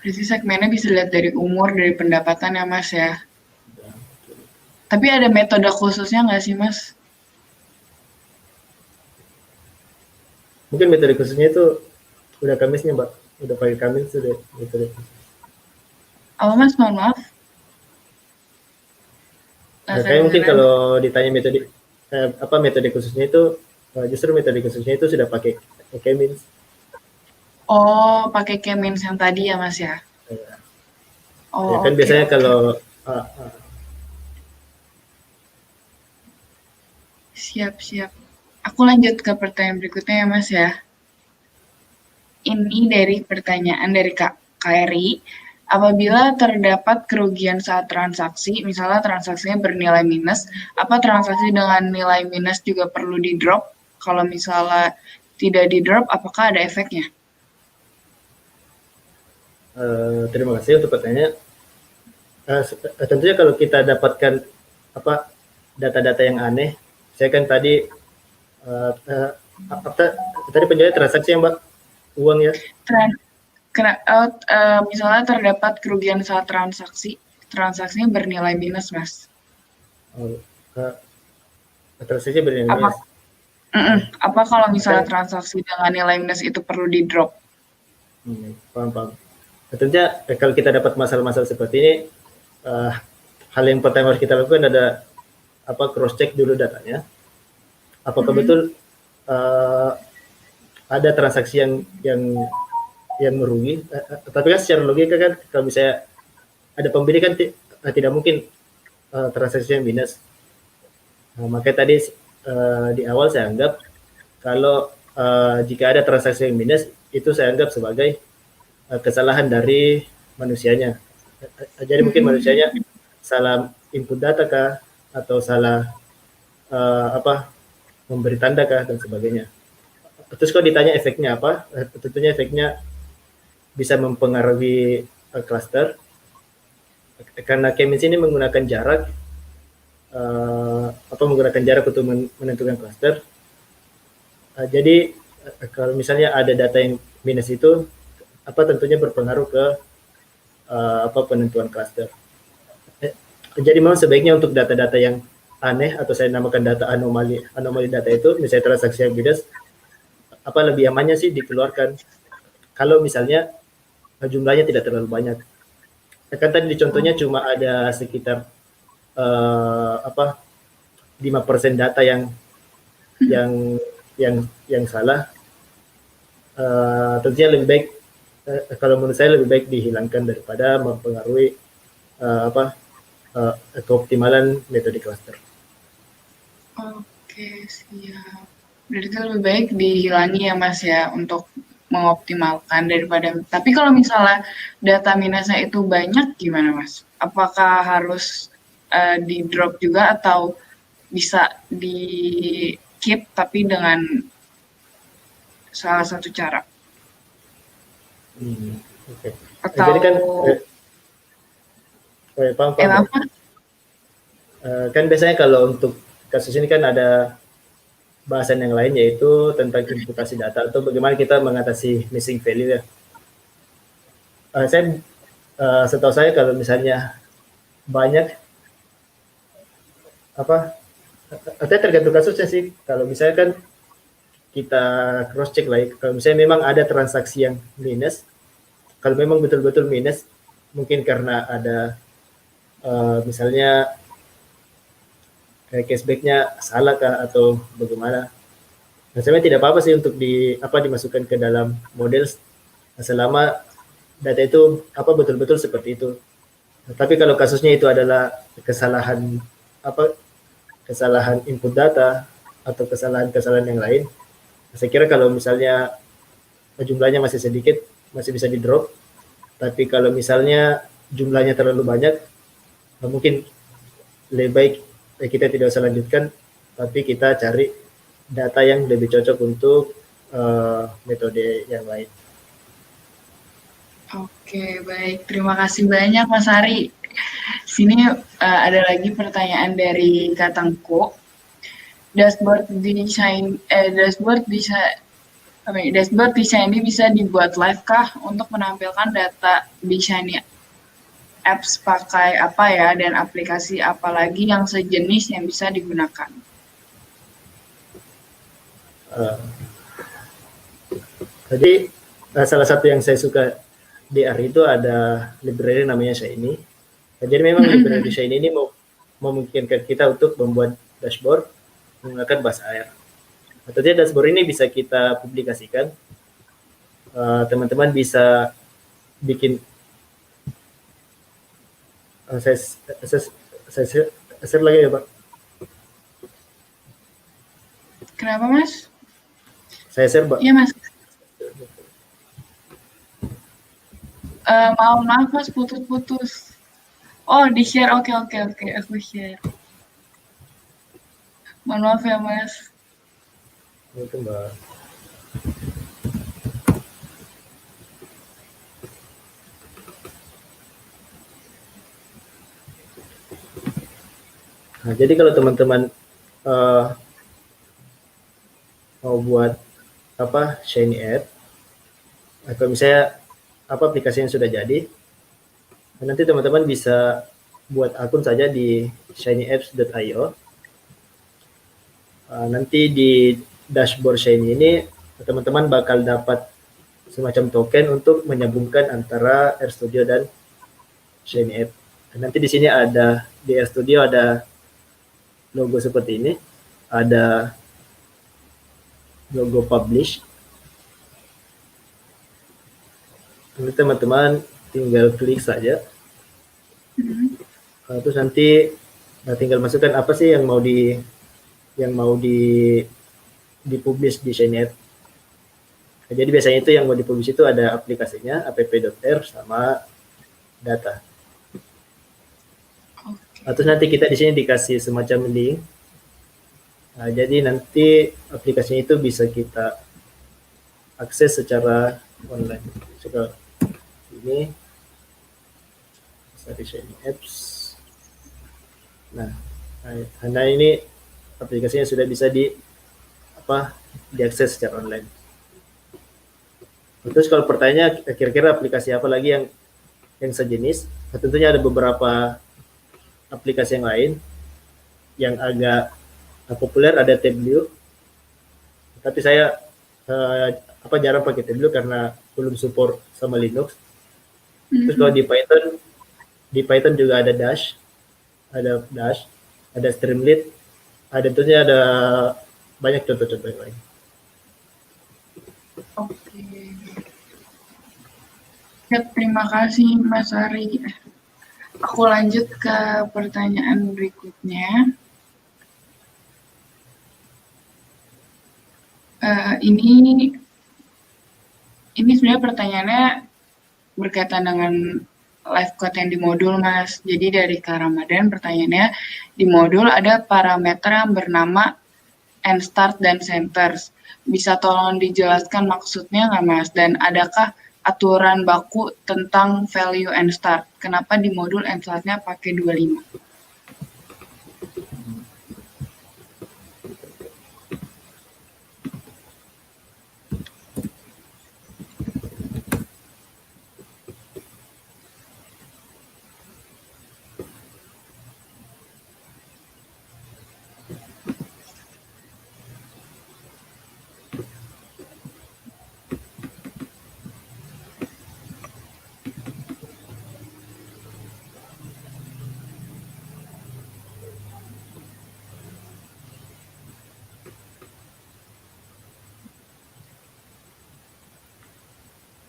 Berarti segmennya bisa dilihat dari umur, dari pendapatan ya Mas ya. Tapi ada metode khususnya nggak sih Mas? Mungkin metode khususnya itu udah kamisnya Mbak, udah pakai kamis sudah metode. Apa Mas, mohon maaf? Kayak mungkin kalau ditanya metode khususnya itu, justru metode khususnya itu sudah pakai Kemins. Oh, pakai Kemins yang tadi ya Mas ya? Oh, kan biasanya kalau Siap. Aku lanjut ke pertanyaan berikutnya ya Mas ya. Ini dari pertanyaan dari Kak Eri. Apabila terdapat kerugian saat transaksi, misalnya transaksinya bernilai minus, apa transaksi dengan nilai minus juga perlu di drop? Kalau misalnya tidak di drop, apakah ada efeknya? Terima kasih untuk pertanyaannya. Tentunya kalau kita dapatkan data-data yang aneh, saya kan tadi tadi penjelasan transaksi yang Mbak, uang ya. Misalnya terdapat kerugian saat transaksinya bernilai minus, Mas. Transaksi bernilai minus. Apa kalau misalnya transaksi dengan nilai minus itu perlu di drop? Paham. Tentunya kalau kita dapat masalah-masalah seperti ini, hal yang pertama harus kita lakukan ada cross check dulu datanya. Apakah betul ada transaksi yang merugi? Tapi kan secara logika kan kalau misalnya ada pembeli kan tidak mungkin transaksi yang minus. Makanya tadi di awal saya anggap kalau jika ada transaksi yang minus itu saya anggap sebagai kesalahan dari manusianya. Jadi mungkin manusianya salah input data kah, atau salah memberi tanda kah, dan sebagainya. Terus kalau ditanya efeknya apa, tentunya efeknya bisa mempengaruhi cluster, karena Kemis ini menggunakan jarak untuk menentukan cluster. Jadi kalau misalnya ada data yang minus itu tentunya berpengaruh ke penentuan cluster. Jadi memang sebaiknya untuk data-data yang aneh atau saya namakan data anomali data itu, misalnya transaksi yang minus, lebih amannya sih dikeluarkan kalau misalnya jumlahnya tidak terlalu banyak. Kan tadi di contohnya cuma ada sekitar 5% data yang salah. Tentunya lebih baik, kalau menurut saya lebih baik dihilangkan daripada mempengaruhi keoptimalan metode cluster. Oke, siap. Berarti lebih baik dihilangi ya Mas ya, untuk mengoptimalkan daripada. Tapi kalau misalnya data minusnya itu banyak gimana Mas? Apakah harus di drop juga atau bisa di keep tapi dengan salah satu cara? Okay. Atau jadi kan paham. Kan biasanya kalau untuk kasus ini kan ada bahasan yang lain, yaitu tentang imputasi data atau bagaimana kita mengatasi missing value ya. Setahu saya kalau misalnya banyak artinya tergantung kasusnya sih. Kalau misalnya kan kita cross check lah, kalau misalnya memang ada transaksi yang minus, kalau memang betul-betul minus, mungkin karena ada misalnya cashbacknya salah kah atau bagaimana. Nah, sebenarnya tidak apa-apa sih untuk dimasukkan ke dalam model selama data itu betul-betul seperti itu. Tapi kalau kasusnya itu adalah kesalahan input data atau kesalahan yang lain, saya kira kalau misalnya jumlahnya masih sedikit, masih bisa di drop. Tapi kalau misalnya jumlahnya terlalu banyak, mungkin lebih baik kita tidak usah lanjutkan, tapi kita cari data yang lebih cocok untuk metode yang lain. Oke, baik. Terima kasih banyak Mas Ari. Sini ada lagi pertanyaan dari Katangko. Dashboard desain ini bisa dibuat live kah untuk menampilkan data di Shiny apps pakai apa ya, dan aplikasi apa lagi yang sejenis yang bisa digunakan? Jadi salah satu yang saya suka di R itu ada library namanya Shiny. Jadi memang library Shiny ini memungkinkan kita untuk membuat dashboard menggunakan bahasa R. Tentunya dashboard ini bisa kita publikasikan. Teman-teman bisa bikin. Saya share lagi ya Pak. Kenapa Mas? Saya share Pak. Iya Mas. Maaf Mas, putus-putus. Oh, di-share. Oke, aku share. Mohon maaf ya Mas. Itu Mbak. Nah, jadi kalau teman-teman mau buat apa Shiny App, atau misalnya apa aplikasinya sudah jadi, nanti teman-teman bisa buat akun saja di shinyapps.io. Nanti di dashboard Shiny ini teman-teman bakal dapat semacam token untuk menyambungkan antara RStudio dan Shiny App. Nanti di sini ada di RStudio ada logo seperti ini, ada logo publish. Nanti teman-teman tinggal klik saja. Terus nanti tinggal masukkan apa sih yang mau dipublish di Shiny App. Jadi biasanya itu yang mau dipublish itu ada aplikasinya, app.r sama data. Terus nanti kita di sini dikasih semacam link. Nah, jadi nanti aplikasinya itu bisa kita akses secara online. Sekarang ini dari Shiny Apps. Nah, karena ini aplikasinya sudah bisa diakses secara online. Terus kalau pertanyaannya kira-kira aplikasi apa lagi yang sejenis? Tentunya ada beberapa aplikasi yang lain yang agak populer, ada Tableau. Tapi saya jarang pakai Tableau karena belum support sama Linux. Terus kalau di Python juga ada Dash, ada Streamlit, tentunya ada banyak contoh-contoh yang lain. Oke. Ya, terima kasih Mas Ari. Aku lanjut ke pertanyaan berikutnya. Ini sebenarnya pertanyaannya berkaitan dengan live code yang di modul, Mas. Jadi dari Kak Ramadan pertanyaannya, di modul ada parameter yang bernama end start dan centers. Bisa tolong dijelaskan maksudnya nggak, Mas? Dan adakah aturan baku tentang value end start? Kenapa di modul end start-nya pakai 25?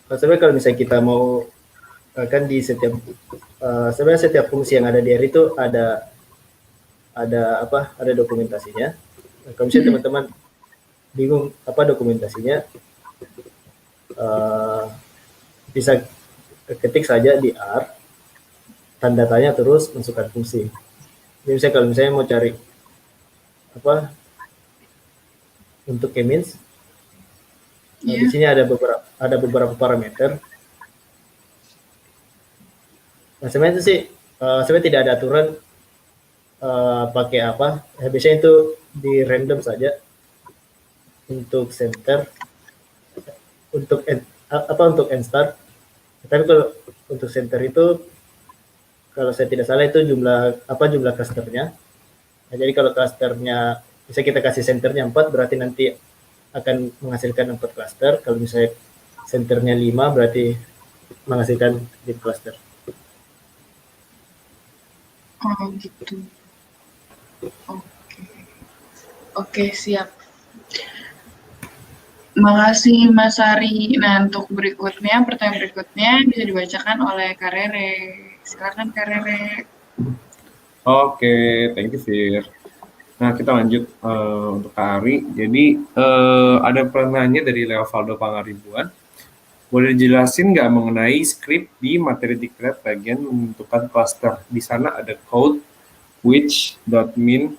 Sebenarnya kalau misalnya kita mau kan di sebenarnya setiap fungsi yang ada di R itu ada dokumentasinya. Kalau misalnya teman-teman bingung apa dokumentasinya, bisa ketik saja di R, tanda tanya, terus masukkan fungsi. Jadi misalnya kalau misalnya mau cari untuk k-means, di sini ada beberapa parameter. Nah, sebenarnya itu sih sebenarnya tidak ada aturan pakai apa. Biasanya itu di random saja untuk center, untuk end start. Tapi kalau untuk center itu, kalau saya tidak salah itu jumlah clusternya. Nah, jadi kalau clusternya bisa kita kasih centernya 4, berarti nanti akan menghasilkan 4 cluster. Kalau misalnya centernya 5, berarti menghasilkan 5 cluster. Oh gitu. Oke, siap. Makasih Mas Ari. Nah, untuk pertanyaan berikutnya bisa dibacakan oleh Kak Rere. Silakan Kak Rere. Oke, thank you Fir. Nah, kita lanjut untuk Kak Ari. Jadi ada pertanyaannya dari Leovaldo Pangaribuan. Boleh dijelasin nggak mengenai script di materi diklat bagian menentukan cluster? Di sana ada code which, .min,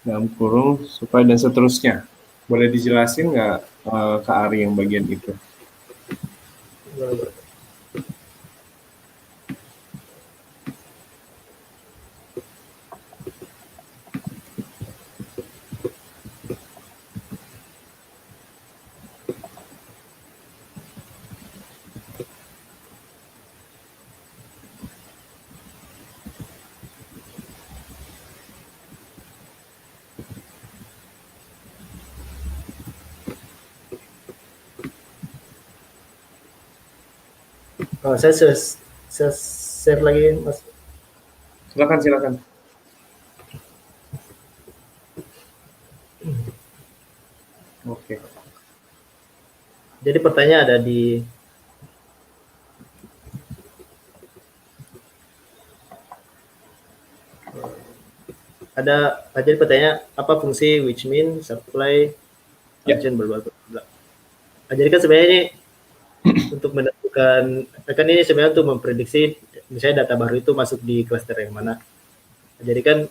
dalam kurung, supaya dan seterusnya. Boleh dijelasin nggak ke Ari yang bagian itu? Saya share lagi Mas. Silakan. Oke. Jadi pertanyaan ada di jadi pertanyaan apa fungsi which mean supply function bla bla bla. Jadi kan sebenarnya ini untuk menentukan, kan ini sebenarnya untuk memprediksi misalnya data baru itu masuk di klaster yang mana. Jadi kan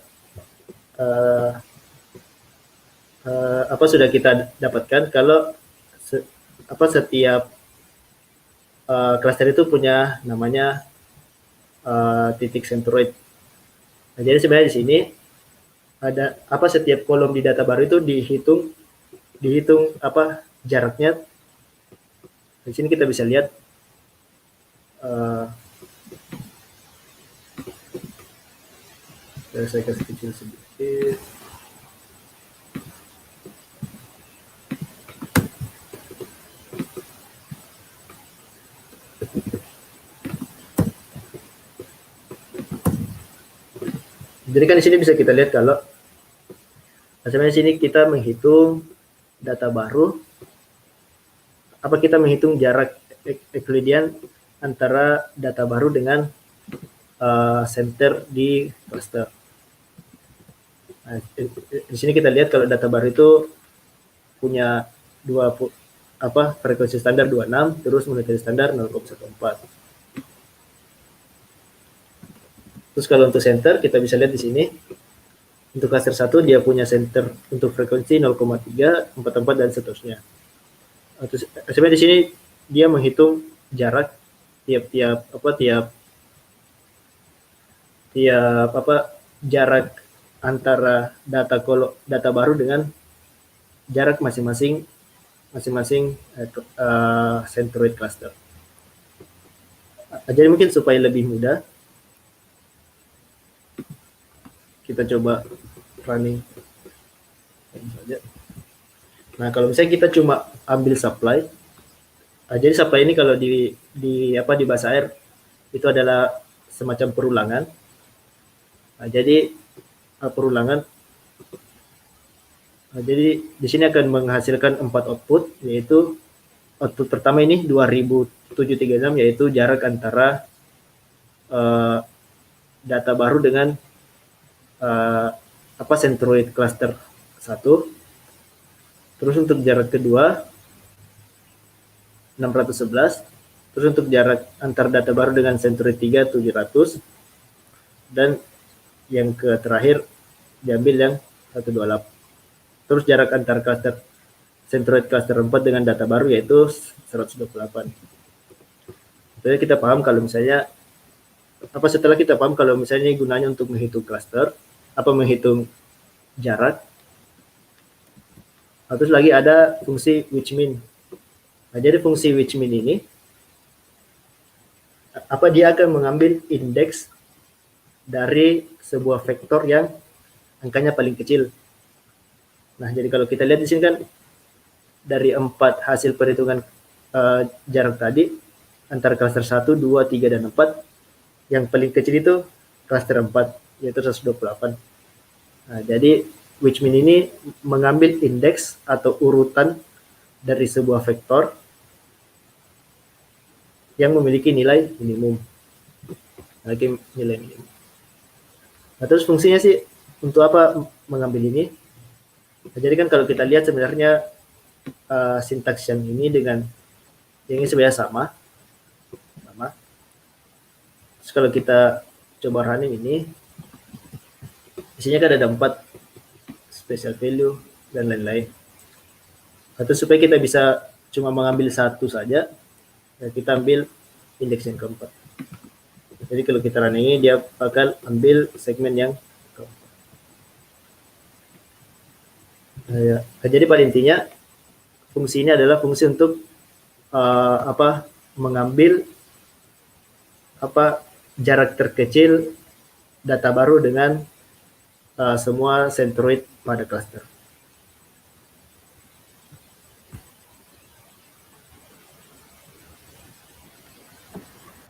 apa sudah kita dapatkan kalau setiap klaster itu punya namanya titik centroid. Nah, jadi sebenarnya di sini ada setiap kolom di data baru itu dihitung jaraknya. Di sini kita bisa lihat saya kasih kecil sedikit. Jadi kan di sini bisa kita lihat kalau sebenarnya di sini kita menghitung data baru, kita menghitung jarak Euclidean antara data baru dengan center di cluster. Nah, di sini kita lihat kalau data baru itu punya frekuensi standar 26, terus monetary standar 0,14. Terus kalau untuk center kita bisa lihat di sini untuk cluster 1 dia punya center untuk frekuensi 0,3, 44 dan seterusnya. Terus sebenarnya di sini dia menghitung jarak tiap jarak antara data baru dengan jarak masing-masing centroid cluster. Jadi mungkin supaya lebih mudah kita coba running saja. Nah, kalau misalnya kita cuma ambil supply, jadi supply ini kalau di bahasa R itu adalah semacam perulangan. Nah, jadi perulangan. Nah, jadi di sini akan menghasilkan 4 output, yaitu output pertama ini 2736, yaitu jarak antara data baru dengan centroid cluster 1. Terus untuk jarak kedua 611. Terus untuk jarak antar data baru dengan centroid 3 700. Dan yang terakhir diambil yang 128. Terus jarak antar cluster centroid cluster 4 dengan data baru yaitu 128. Jadi kita paham kalau misalnya setelah kita paham kalau misalnya gunanya untuk menghitung cluster, menghitung jarak. Terus lagi ada fungsi which mean. Nah, jadi fungsi which mean ini dia akan mengambil indeks dari sebuah vektor yang angkanya paling kecil. Nah, jadi kalau kita lihat di sini kan dari 4 hasil perhitungan jarak tadi antara cluster 1, 2, 3 dan 4, yang paling kecil itu cluster 4 yaitu 128. Nah, jadi which mean ini mengambil indeks atau urutan dari sebuah vektor yang memiliki nilai minimum. Nah, terus fungsinya sih untuk apa mengambil ini? Nah, jadi kan kalau kita lihat sebenarnya sintaks yang ini dengan yang ini sebenarnya sama. Terus kalau kita coba running ini, isinya kan ada 4 special value dan lain-lain. Atau supaya kita bisa cuma mengambil satu saja, ya kita ambil indeks yang keempat. Jadi kalau kita run ini, dia bakal ambil segmen yang keempat. Ya. Jadi pada intinya fungsi ini adalah fungsi untuk mengambil jarak terkecil data baru dengan semua centroid pada cluster.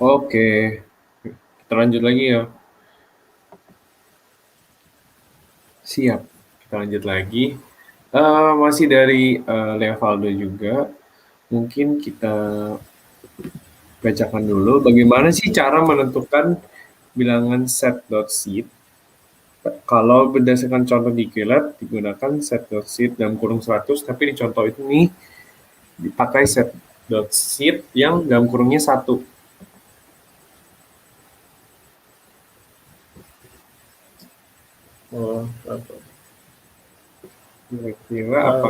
Oke, kita lanjut lagi ya. Siap, kita lanjut lagi. Masih dari Leovaldo juga. Mungkin kita bacakan dulu bagaimana sih cara menentukan bilangan set.seed. Kalau berdasarkan contoh di QLab digunakan set.seed dalam kurung 100, tapi di contoh ini dipakai set.seed yang dalam kurungnya 1. Oh, Kira-kira apa?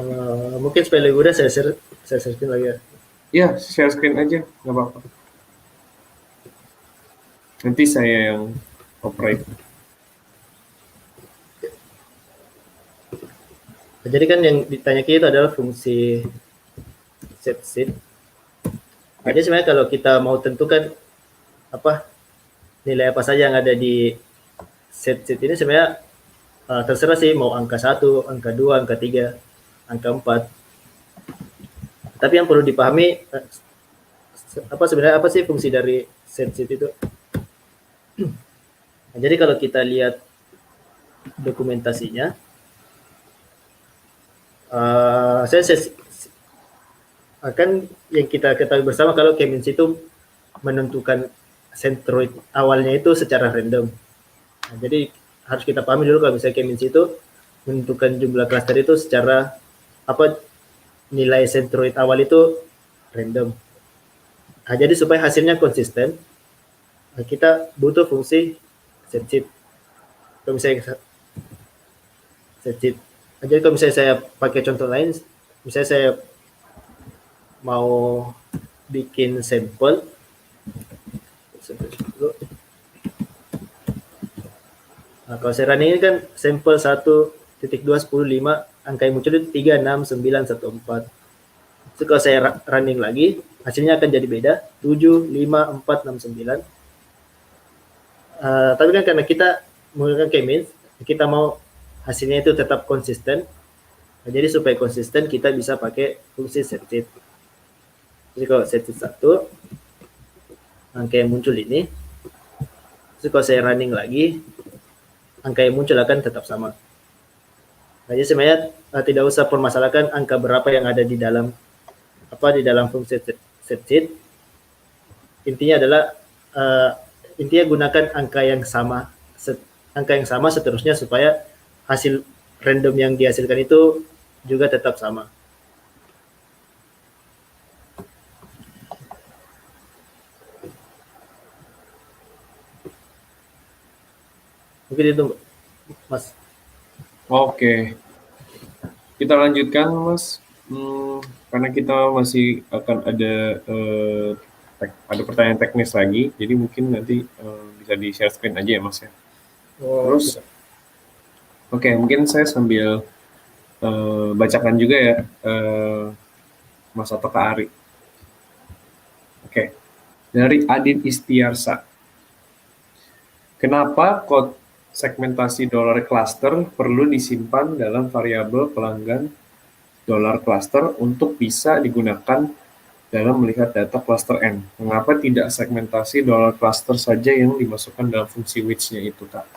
Mungkin supaya lebih mudah saya share screen lagi ya. Ya, share screen aja, nggak apa-apa. Nanti saya yang operate. Jadi kan yang ditanya itu adalah fungsi set seed. Jadi sebenarnya kalau kita mau tentukan nilai apa saja yang ada di set seed ini, sebenarnya terserah sih mau angka 1, angka 2, angka 3, angka 4. Tapi yang perlu dipahami sebenarnya apa sih fungsi dari set seed itu? Nah, jadi kalau kita lihat dokumentasinya, saya akan yang kita ketahui bersama kalau K-means itu menentukan centroid awalnya itu secara random. Nah, jadi harus kita pahami dulu kalau misalnya K-means itu menentukan jumlah cluster itu secara nilai centroid awal itu random. Nah, jadi supaya hasilnya konsisten, kita butuh fungsi set seed. Kalau misalnya set seed. Jadi kalau misalnya saya pakai contoh lain, misalnya saya mau bikin sampel. Nah, kalau saya running ini kan sampel 1.2.10.5, angka yang muncul itu 3, 6, 9, 1, 4. Jadi kalau saya running lagi, hasilnya akan jadi beda, 7, 5, 4, 6, 9. Tapi kan karena kita menggunakan K-means, kita mau hasilnya itu tetap konsisten. Nah, jadi supaya konsisten kita bisa pakai fungsi set seed. Jadi kalau set seed 1, angka yang muncul ini, jadi kalau saya running lagi, angka yang muncul akan tetap sama. Nah, jadi sebenarnya tidak usah permasalahkan angka berapa yang ada di dalam fungsi set seed. Intinya adalah intinya gunakan angka yang sama seterusnya supaya hasil random yang dihasilkan itu juga tetap sama. Mungkin itu, Mas. Oke, kita lanjutkan, Mas. Karena kita masih akan ada pertanyaan teknis lagi, jadi mungkin nanti bisa di share screen aja ya, Mas ya. Terus, oke, mungkin saya sambil bacakan juga ya, Mas atau Kak Ari. Oke, dari Adit Istiarsa. Kenapa kode segmentasi dolar cluster perlu disimpan dalam variabel pelanggan dolar cluster untuk bisa digunakan dalam melihat data cluster N? Mengapa tidak segmentasi dolar cluster saja yang dimasukkan dalam fungsi which-nya itu, Kak?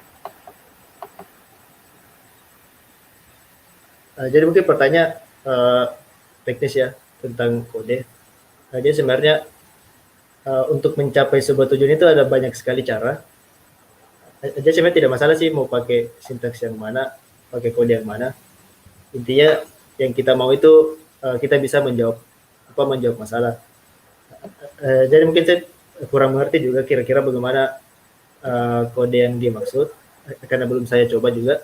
Jadi mungkin pertanyaan teknis ya tentang kode. Jadi sebenarnya untuk mencapai sebuah tujuan itu ada banyak sekali cara. Jadi sebenarnya tidak masalah sih mau pakai sintaks yang mana, pakai kode yang mana. Intinya yang kita mau itu kita bisa menjawab masalah. Jadi mungkin saya kurang mengerti juga kira-kira bagaimana kode yang dimaksud karena belum saya coba juga.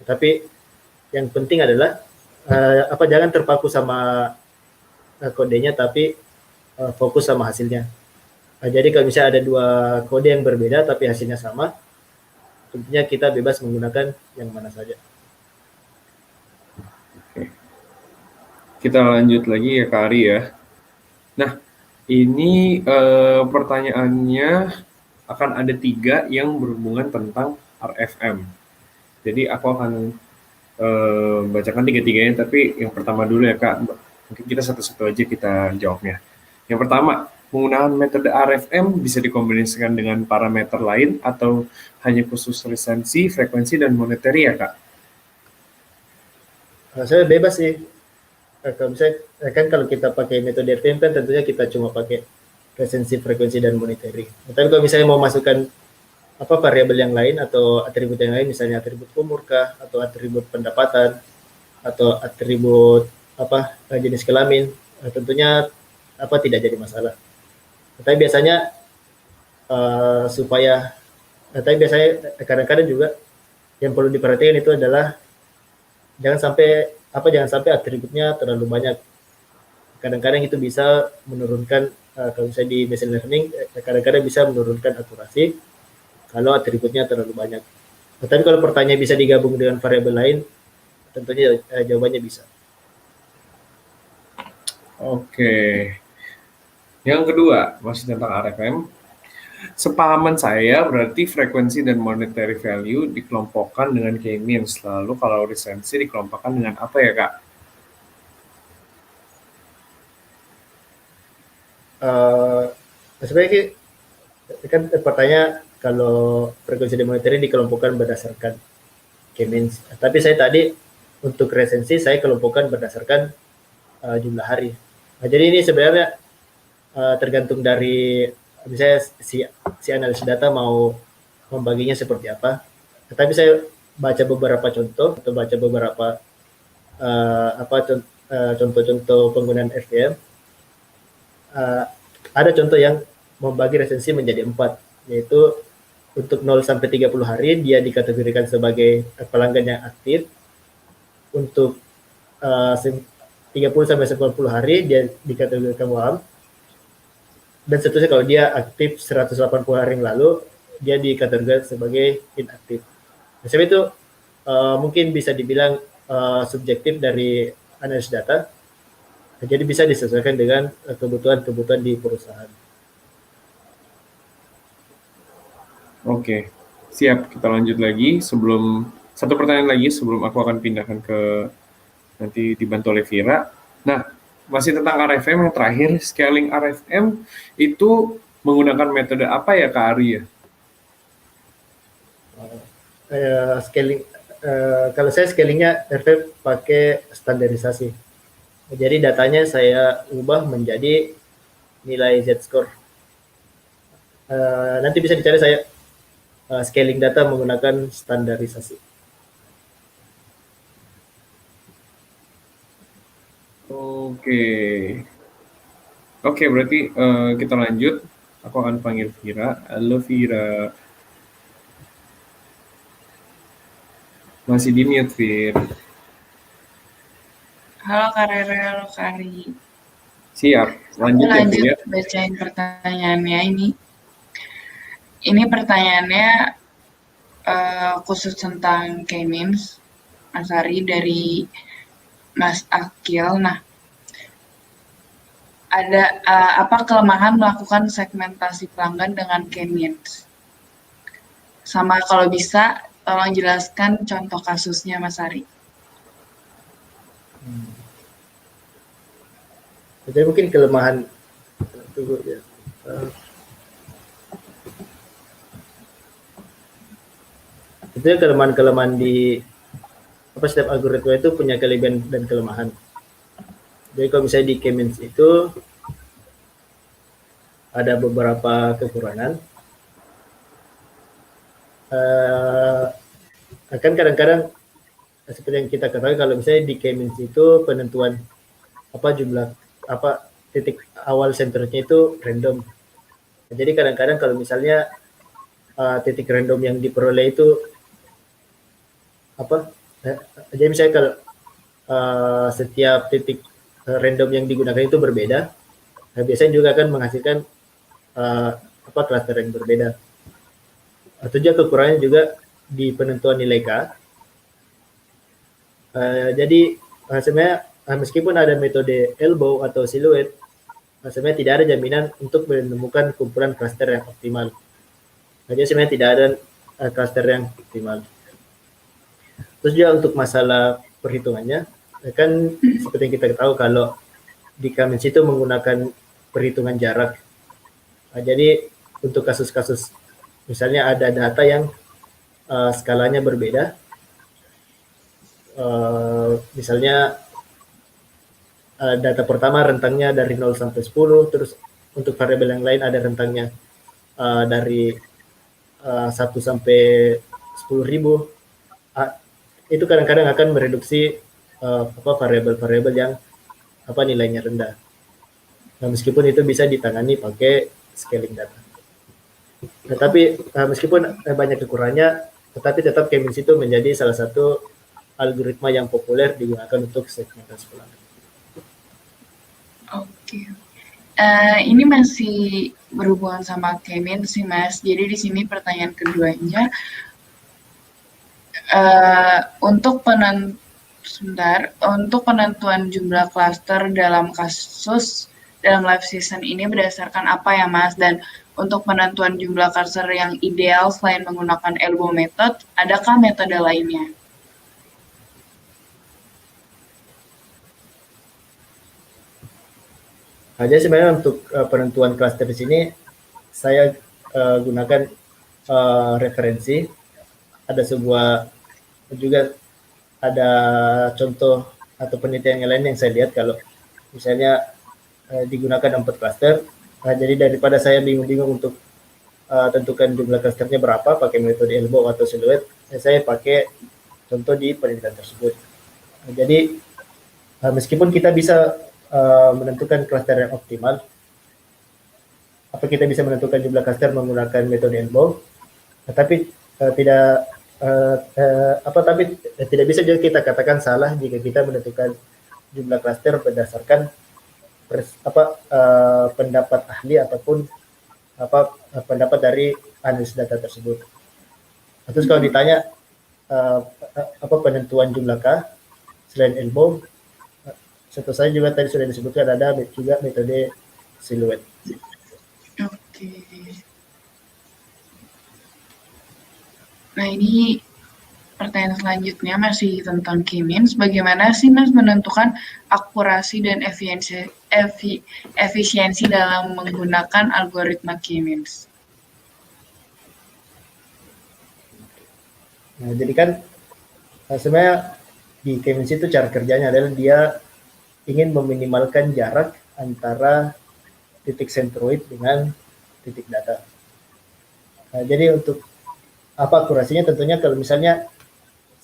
Tapi yang penting adalah jangan terpaku sama kodenya, tapi fokus sama hasilnya. Jadi kalau misalnya ada dua kode yang berbeda tapi hasilnya sama, tentunya kita bebas menggunakan yang mana saja. Oke. Kita lanjut lagi ya Kak Ari ya. Nah, ini pertanyaannya akan ada 3 yang berhubungan tentang RFM. Jadi aku akan bacakan 3-tiganya, tapi yang pertama dulu ya Kak. Mungkin kita satu-satu aja kita jawabnya. Yang pertama, penggunaan metode RFM bisa dikombinasikan dengan parameter lain atau hanya khusus resensi, frekuensi, dan monetary ya Kak? Saya bebas sih. Kalau misalnya kan kalau kita pakai metode RFM kan tentunya kita cuma pakai resensi, frekuensi, dan monetary. Tapi kalau misalnya mau masukkan variabel yang lain atau atribut yang lain, misalnya atribut umur kah, atau atribut pendapatan, atau atribut jenis kelamin, tentunya tidak jadi masalah. Tapi biasanya kadang-kadang juga yang perlu diperhatikan itu adalah jangan sampai atributnya terlalu banyak. Kadang-kadang itu bisa menurunkan, kalau misalnya di machine learning, kadang-kadang bisa menurunkan akurasi kalau atributnya terlalu banyak. Tapi kalau pertanyaan bisa digabung dengan variabel lain, tentunya jawabannya bisa. Oke. Yang kedua, masih tentang RFM. Sepahaman saya, berarti frekuensi dan monetary value dikelompokkan dengan k-means. Lalu kalau resensi dikelompokkan dengan apa ya, Kak? Sebenarnya kan pertanyaan kalau frekuensi dan monetary dikelompokkan berdasarkan k-means. Tapi saya tadi untuk resensi saya kelompokkan berdasarkan jumlah hari. Nah, jadi ini sebenarnya tergantung dari misalnya si analis data mau membaginya seperti apa. Tetapi saya baca beberapa contoh atau baca beberapa contoh-contoh penggunaan FVM. Ada contoh yang membagi resensi menjadi 4, yaitu untuk 0 sampai 30 hari dia dikategorikan sebagai pelanggan yang aktif. Untuk 30 sampai 90 hari dia dikategorikan warm. Dan seterusnya kalau dia aktif 180 hari yang lalu, dia dikategorikan sebagai inaktif. Nah, itu mungkin bisa dibilang subjektif dari analis data. Jadi bisa disesuaikan dengan kebutuhan-kebutuhan di perusahaan. Oke, siap. Kita lanjut lagi. Satu pertanyaan lagi sebelum aku akan pindahkan ke nanti dibantu oleh Vira. Nah, masih tentang RFM yang terakhir, scaling RFM itu menggunakan metode apa ya Kak Ari ya? Scaling, kalau saya scalingnya RFM pakai standarisasi. Jadi datanya saya ubah menjadi nilai Z-score. Nanti bisa dicari saya scaling data menggunakan standarisasi. Oke, berarti kita lanjut. Aku akan panggil Vira. Halo Vira. Masih di mute, Vir. Halo Kak Rere, halo Kak Ari. Siap, lanjut ya Vir. Bacain pertanyaannya ini. Ini pertanyaannya khusus tentang k-means, Mas Ari dari Mas Akil. Nah, ada apa kelemahan melakukan segmentasi pelanggan dengan k-means? Sama kalau bisa, tolong jelaskan contoh kasusnya Mas Ari. Jadi mungkin kelemahan itu kelemahan-kelemahan di setiap algoritma itu punya kelebihan dan kelemahan. Jadi kalau misalnya di k-means itu ada beberapa kekurangan. Akan kadang-kadang seperti yang kita ketahui kalau misalnya di k-means itu penentuan jumlah titik awal senternya itu random. Jadi kadang-kadang kalau misalnya titik random yang diperoleh itu jadi misalnya setiap titik random yang digunakan itu berbeda. Nah, biasanya juga akan menghasilkan klaster yang berbeda. Atau juga kekurangannya juga di penentuan nilai K. Jadi sebenarnya meskipun ada metode elbow atau siluet, sebenarnya tidak ada jaminan untuk menemukan kumpulan klaster yang optimal. Jadi sebenarnya tidak ada klaster yang optimal. Terus juga untuk masalah perhitungannya, kan seperti yang kita tahu kalau di Cummins itu menggunakan perhitungan jarak. Jadi untuk kasus-kasus misalnya ada data yang skalanya berbeda, misalnya data pertama rentangnya dari 0 sampai 10, terus untuk variabel yang lain ada rentangnya dari 1 sampai 10.000. Itu kadang-kadang akan mereduksi variabel-variabel yang nilainya rendah. Nah, meskipun itu bisa ditangani pakai scaling data. Nah, tapi meskipun banyak kekurangannya, tetapi tetap Cummins itu menjadi salah satu algoritma yang populer digunakan untuk segmentasi pelanggan. Oke. Ini masih berhubungan sama Cummins sih, Mas. Jadi di sini pertanyaan keduanya, untuk penentuan jumlah klaster dalam live season ini berdasarkan apa ya, Mas? Dan untuk penentuan jumlah klaster yang ideal selain menggunakan elbow method, adakah metode lainnya? Jadi sebenarnya untuk penentuan klaster di sini saya gunakan referensi. Ada contoh atau penelitian yang lain yang saya lihat kalau misalnya digunakan 4 klaster. Jadi daripada saya bingung-bingung untuk tentukan jumlah klasternya berapa pakai metode elbow atau siluet, saya pakai contoh di penelitian tersebut. Jadi meskipun kita bisa menentukan klaster yang optimal, kita bisa menentukan jumlah klaster menggunakan metode elbow, tapi tidak bisa juga kita katakan salah jika kita menentukan jumlah klaster berdasarkan pendapat ahli ataupun pendapat dari analis data tersebut. Terus kalau ditanya penentuan jumlah K selain elbow, satu saja juga tadi sudah disebutkan ada juga metode siluet. Oke. Nah, ini pertanyaan selanjutnya masih tentang Cummins. Bagaimana sih, Mas, menentukan akurasi dan efisiensi dalam menggunakan algoritma Cummins? Nah, jadi kan sebenarnya di Cummins itu cara kerjanya adalah dia ingin meminimalkan jarak antara titik sentroid dengan titik data. Nah, jadi untuk akurasinya tentunya kalau misalnya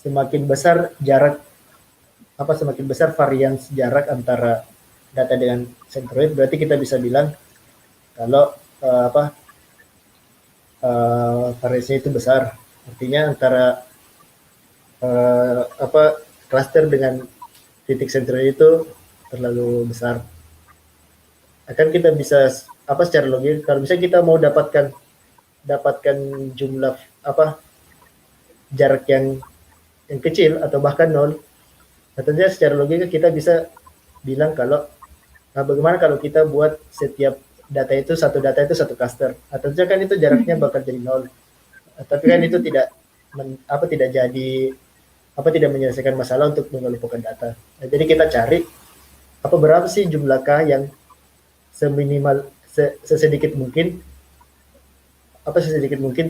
semakin besar varians jarak antara data dengan sentroid, berarti kita bisa bilang kalau variasinya itu besar. Artinya antara cluster dengan titik sentroid itu terlalu besar. Akan kita bisa secara logis kalau misalnya kita mau dapatkan jumlah jarak yang kecil atau bahkan 0, tentunya secara logika kita bisa bilang kalau bagaimana kalau kita buat setiap satu data itu satu cluster. Tentunya kan itu jaraknya bakal jadi 0. Tapi kan itu tidak menyelesaikan masalah untuk mengelompokkan data. Nah, jadi kita cari berapa sih jumlah K yang sesedikit mungkin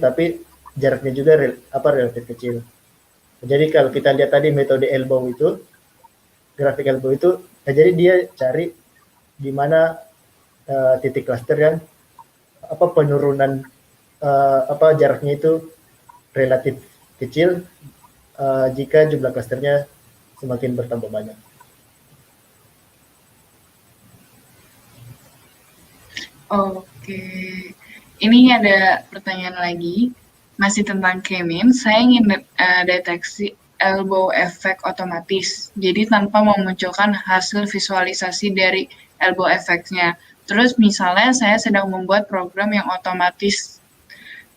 tapi jaraknya juga relatif kecil. Jadi kalau kita lihat tadi metode elbow itu, grafik elbow itu, jadi dia cari di mana titik cluster yang penurunan jaraknya itu relatif kecil jika jumlah clusternya semakin bertambah banyak. Oke, ini ada pertanyaan lagi, masih tentang Cummins. Saya ingin elbow effect otomatis. Jadi tanpa memunculkan hasil visualisasi dari elbow effect-nya. Terus misalnya saya sedang membuat program yang otomatis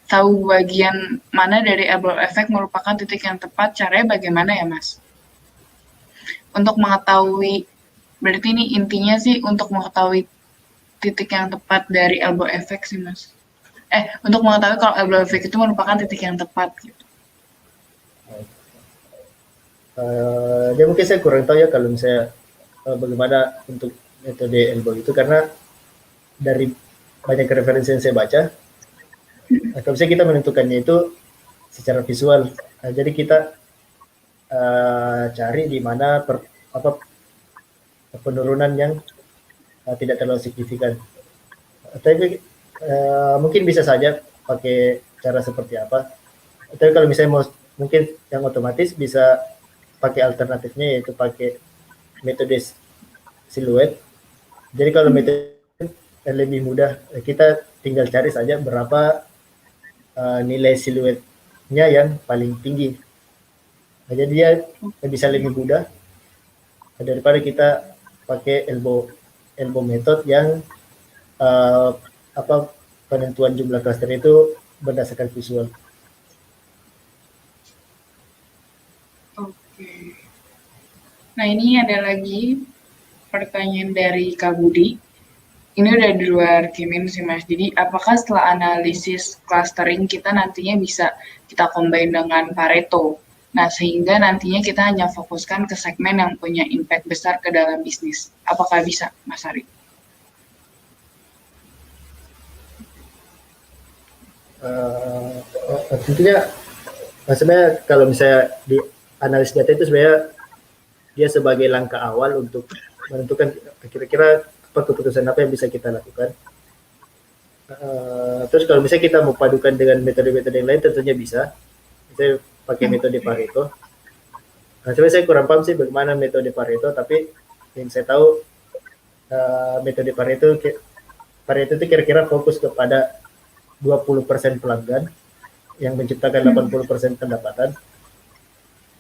tahu bagian mana dari elbow effect merupakan titik yang tepat, caranya bagaimana ya Mas? Untuk mengetahui, berarti ini intinya sih untuk mengetahui titik yang tepat dari elbow effect sih Mas. Untuk mengetahui kalau elbow effect itu merupakan titik yang tepat gitu. Ya mungkin saya kurang tahu ya kalau misalnya bagaimana untuk metode elbow itu, karena dari banyak referensi yang saya baca, kalau misalnya kita menentukannya itu secara visual, jadi kita cari di mana penurunan yang tidak terlalu signifikan. Tapi mungkin bisa saja pakai cara seperti apa. Tapi kalau misalnya mau mungkin yang otomatis bisa pakai alternatifnya, yaitu pakai metode siluet. Jadi kalau metode lebih mudah, kita tinggal cari saja berapa nilai siluetnya yang paling tinggi. Nah, jadi dia bisa lebih mudah daripada kita pakai elbow method yang penentuan jumlah cluster itu berdasarkan visual. Oke. Nah, ini ada lagi pertanyaan dari Kak Budi. Ini udah di luar Kimin sih Mas. Jadi apakah setelah analisis clustering kita nantinya bisa kita combine dengan Pareto? Nah, sehingga nantinya kita hanya fokuskan ke segmen yang punya impact besar ke dalam bisnis. Apakah bisa, Mas Ari? Tentunya sebenarnya kalau misalnya di analis data itu sebenarnya dia sebagai langkah awal untuk menentukan kira-kira keputusan apa yang bisa kita lakukan. Terus kalau misalnya kita mau padukan dengan metode-metode yang lain, tentunya bisa. Saya pakai metode Pareto. Sebenarnya saya kurang paham sih bagaimana metode Pareto, tapi yang saya tahu metode Pareto itu kira-kira fokus kepada 20% pelanggan yang menciptakan 80% pendapatan.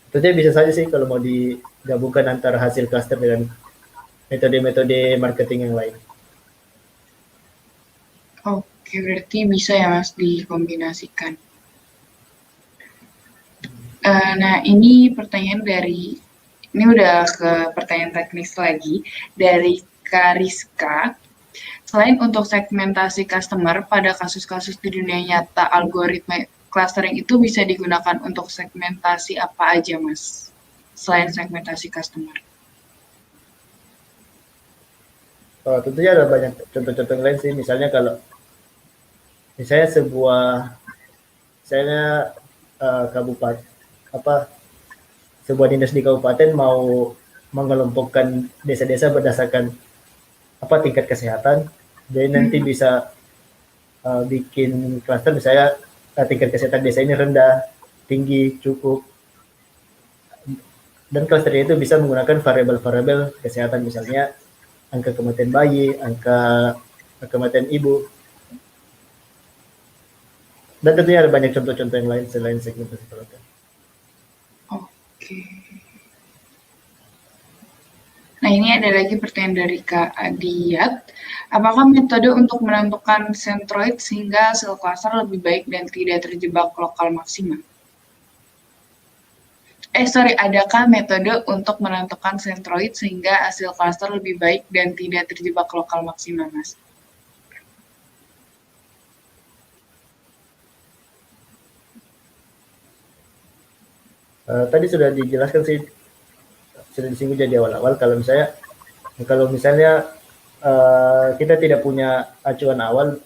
Tentunya bisa saja sih kalau mau digabungkan antara hasil cluster dengan metode-metode marketing yang lain. Oke, berarti bisa ya Mas dikombinasikan. Nah, ini pertanyaan ini udah ke pertanyaan teknis lagi, dari Kariska. Selain untuk segmentasi customer, pada kasus-kasus di dunia nyata, algoritma clustering itu bisa digunakan untuk segmentasi apa aja, Mas? Selain segmentasi customer. Tentunya ada banyak contoh-contoh yang lain sih. Misalnya kalau kabupaten sebuah dinas di kabupaten mau mengelompokkan desa-desa berdasarkan tingkat kesehatan, jadi nanti bisa bikin cluster misalnya tingkat kesehatan desa ini rendah, tinggi, cukup, dan clusternya itu bisa menggunakan variabel-variabel kesehatan, misalnya angka kematian bayi, angka kematian ibu, dan tentunya ada banyak contoh-contoh yang lain selain segmentasi pelanggan. Oke. Nah, ini ada lagi pertanyaan dari Kak Adiyat. Apakah metode untuk menentukan sentroid sehingga hasil cluster lebih baik dan tidak terjebak lokal maksima? Adakah metode untuk menentukan sentroid sehingga hasil cluster lebih baik dan tidak terjebak lokal maksima, Mas? Tadi sudah dijelaskan sih, sudah disinggung jadi awal-awal, kalau misalnya kita tidak punya acuan awal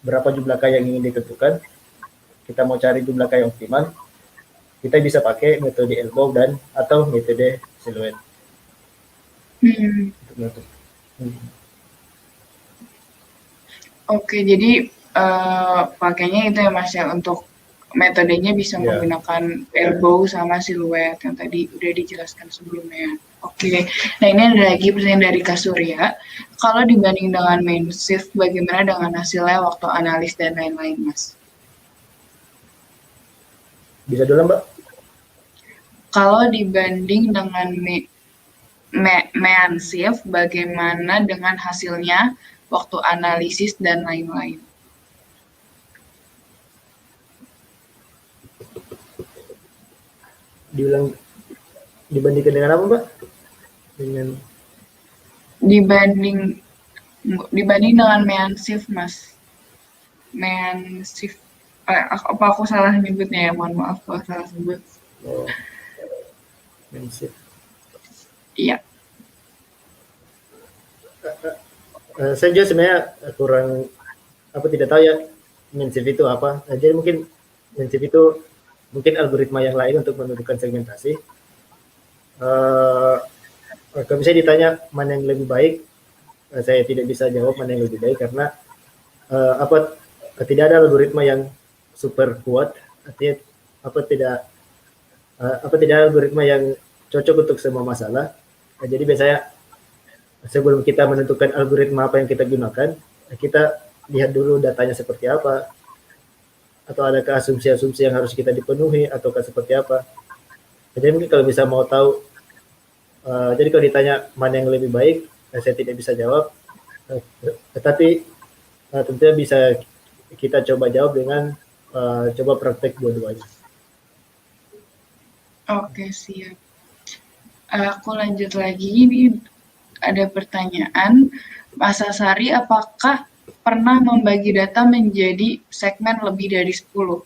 berapa jumlah K yang ingin ditentukan, kita mau cari jumlah K yang optimal, kita bisa pakai metode elbow atau metode siluet. Oke, jadi pakainya itu ya Mas ya, untuk metodenya bisa menggunakan elbow sama siluet yang tadi udah dijelaskan sebelumnya. Oke, nah ini ada lagi pertanyaan dari Kak Surya. Kalau dibanding dengan main shift, bagaimana dengan hasilnya waktu analis dan lain-lain, Mas? Bisa dulu, Mbak? Kalau dibanding dengan MEANSIF, bagaimana dengan hasilnya, waktu analisis, dan lain-lain? Diulang, dibandingkan dengan apa, Mbak? Dengan Dibanding dengan MEANSIF, Mas. MEANSIF. Apa aku salah nyebutnya ya? Mohon maaf kalau salah sebut. MEANSIF. Iya. Saya juga sebenarnya kurang tidak tahu ya MEANSIF itu apa. Jadi mungkin MEANSIF itu mungkin algoritma yang lain untuk menentukan segmentasi. Kalau misalnya ditanya mana yang lebih baik, saya tidak bisa jawab mana yang lebih baik karena tidak ada algoritma yang super kuat, artinya tidak ada algoritma yang cocok untuk semua masalah. Jadi biasanya sebelum kita menentukan algoritma apa yang kita gunakan, kita lihat dulu datanya seperti apa, atau adakah asumsi-asumsi yang harus kita dipenuhi, ataukah seperti apa. Jadi mungkin kalau bisa mau tahu, jadi kalau ditanya mana yang lebih baik, saya tidak bisa jawab, tetapi tentunya bisa kita coba jawab dengan coba praktek dua-duanya. Oke, siap. Aku lanjut lagi, ini ada pertanyaan, Mas Asari, apakah pernah membagi data menjadi segmen lebih dari 10?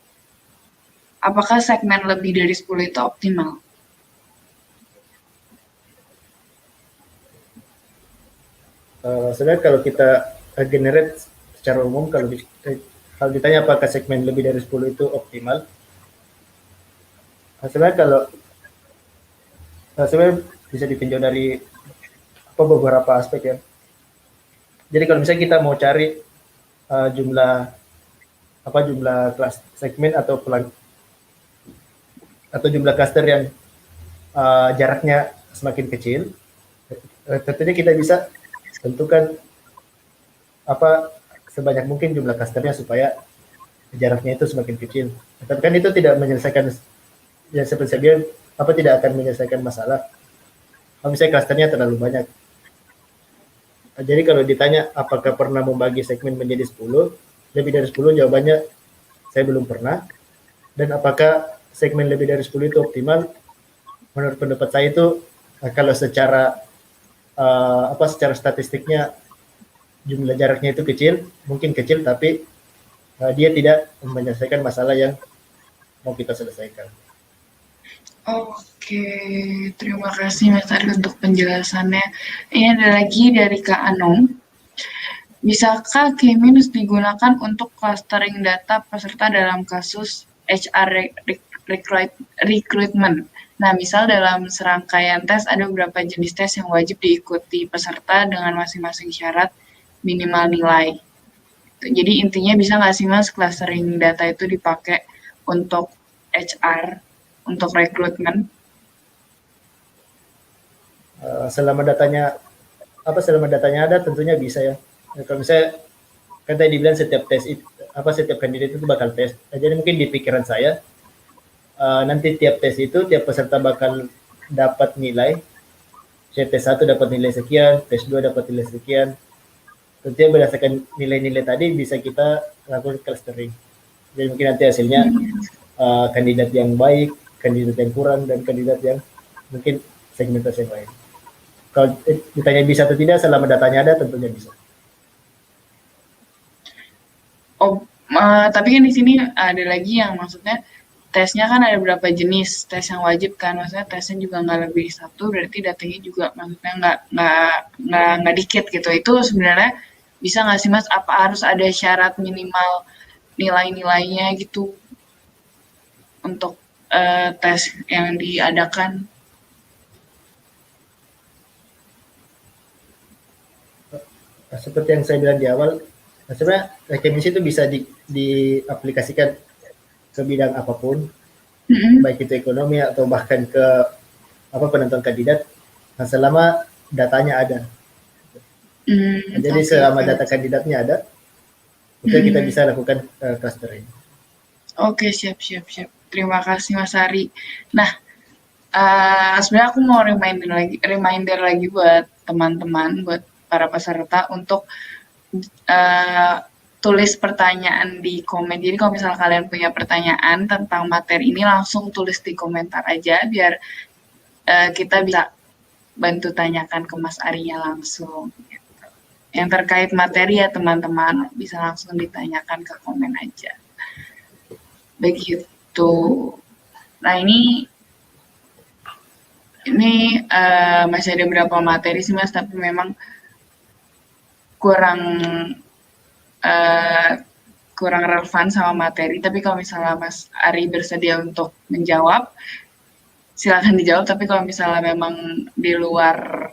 Apakah segmen lebih dari 10 itu optimal? Sebenarnya kalau kita generate secara umum, kalau ditanya apakah segmen lebih dari 10 itu optimal, sebenarnya kalau sebenarnya bisa ditinjau dari beberapa aspek ya. Jadi kalau misalnya kita mau cari jumlah kelas segmen atau jumlah cluster yang jaraknya semakin kecil, tentunya kita bisa tentukan sebanyak mungkin jumlah clusternya supaya jaraknya itu semakin kecil. Tapi kan itu tidak menyelesaikan, yang seperti saya bilang, tidak akan menyelesaikan masalah kalau misalnya clusternya terlalu banyak. Jadi kalau ditanya apakah pernah membagi segmen menjadi 10, lebih dari 10, jawabannya saya belum pernah. Dan apakah segmen lebih dari 10 itu optimal? Menurut pendapat saya itu kalau secara secara statistiknya jumlah jaraknya itu kecil, mungkin kecil, tapi dia tidak menyelesaikan masalah yang mau kita selesaikan. Oke, terima kasih Mas Ari untuk penjelasannya. Ini ada lagi dari Kak Anung. Bisakah K-minus digunakan untuk clustering data peserta dalam kasus HR recruitment? Nah, misal dalam serangkaian tes ada beberapa jenis tes yang wajib diikuti peserta dengan masing-masing syarat minimal nilai. Jadi intinya bisa nggak sih Mas clustering data itu dipakai untuk HR, untuk rekrutmen? Selama datanya ada, tentunya bisa ya. Kalau misalnya kan tadi dibilang setiap kandidat itu bakal tes. Jadi mungkin di pikiran saya nanti tiap tes itu tiap peserta bakal dapat nilai. Tes 1 dapat nilai sekian, tes 2 dapat nilai sekian. Tentunya berdasarkan nilai-nilai tadi bisa kita lakukan clustering. Jadi mungkin nanti hasilnya kandidat yang baik, kandidat yang kurang, dan kandidat yang mungkin segmentasi yang lain. Kalau ditanya bisa atau tidak, selama datanya ada, tentunya bisa. Tapi kan di sini ada lagi yang maksudnya tesnya kan ada beberapa jenis tes yang wajib kan, maksudnya tesnya juga nggak lebih satu, berarti datanya juga maksudnya nggak dikit gitu. Itu sebenarnya bisa nggak sih Mas? Apa harus ada syarat minimal nilai-nilainya gitu untuk tes yang diadakan? Seperti yang saya bilang di awal, sebenarnya chemistry itu bisa diaplikasikan ke bidang apapun, baik itu ekonomi atau bahkan ke penentuan kandidat, selama datanya ada. Jadi selama data kandidatnya ada, kita bisa lakukan clustering. Oke, siap. Terima kasih Mas Ari. Nah, Sebenarnya aku mau reminder lagi buat teman-teman, buat para peserta untuk tulis pertanyaan di komen. Jadi kalau misalnya kalian punya pertanyaan tentang materi ini, langsung tulis di komentar aja biar kita bisa bantu tanyakan ke Mas Arinya langsung. Gitu. Yang terkait materi ya teman-teman bisa langsung ditanyakan ke komen aja. Begitu. Nah ini masih ada beberapa materi sih Mas, tapi memang kurang relevan sama materi. Tapi kalau misalnya Mas Ari bersedia untuk menjawab, silakan dijawab. Tapi kalau misalnya memang di luar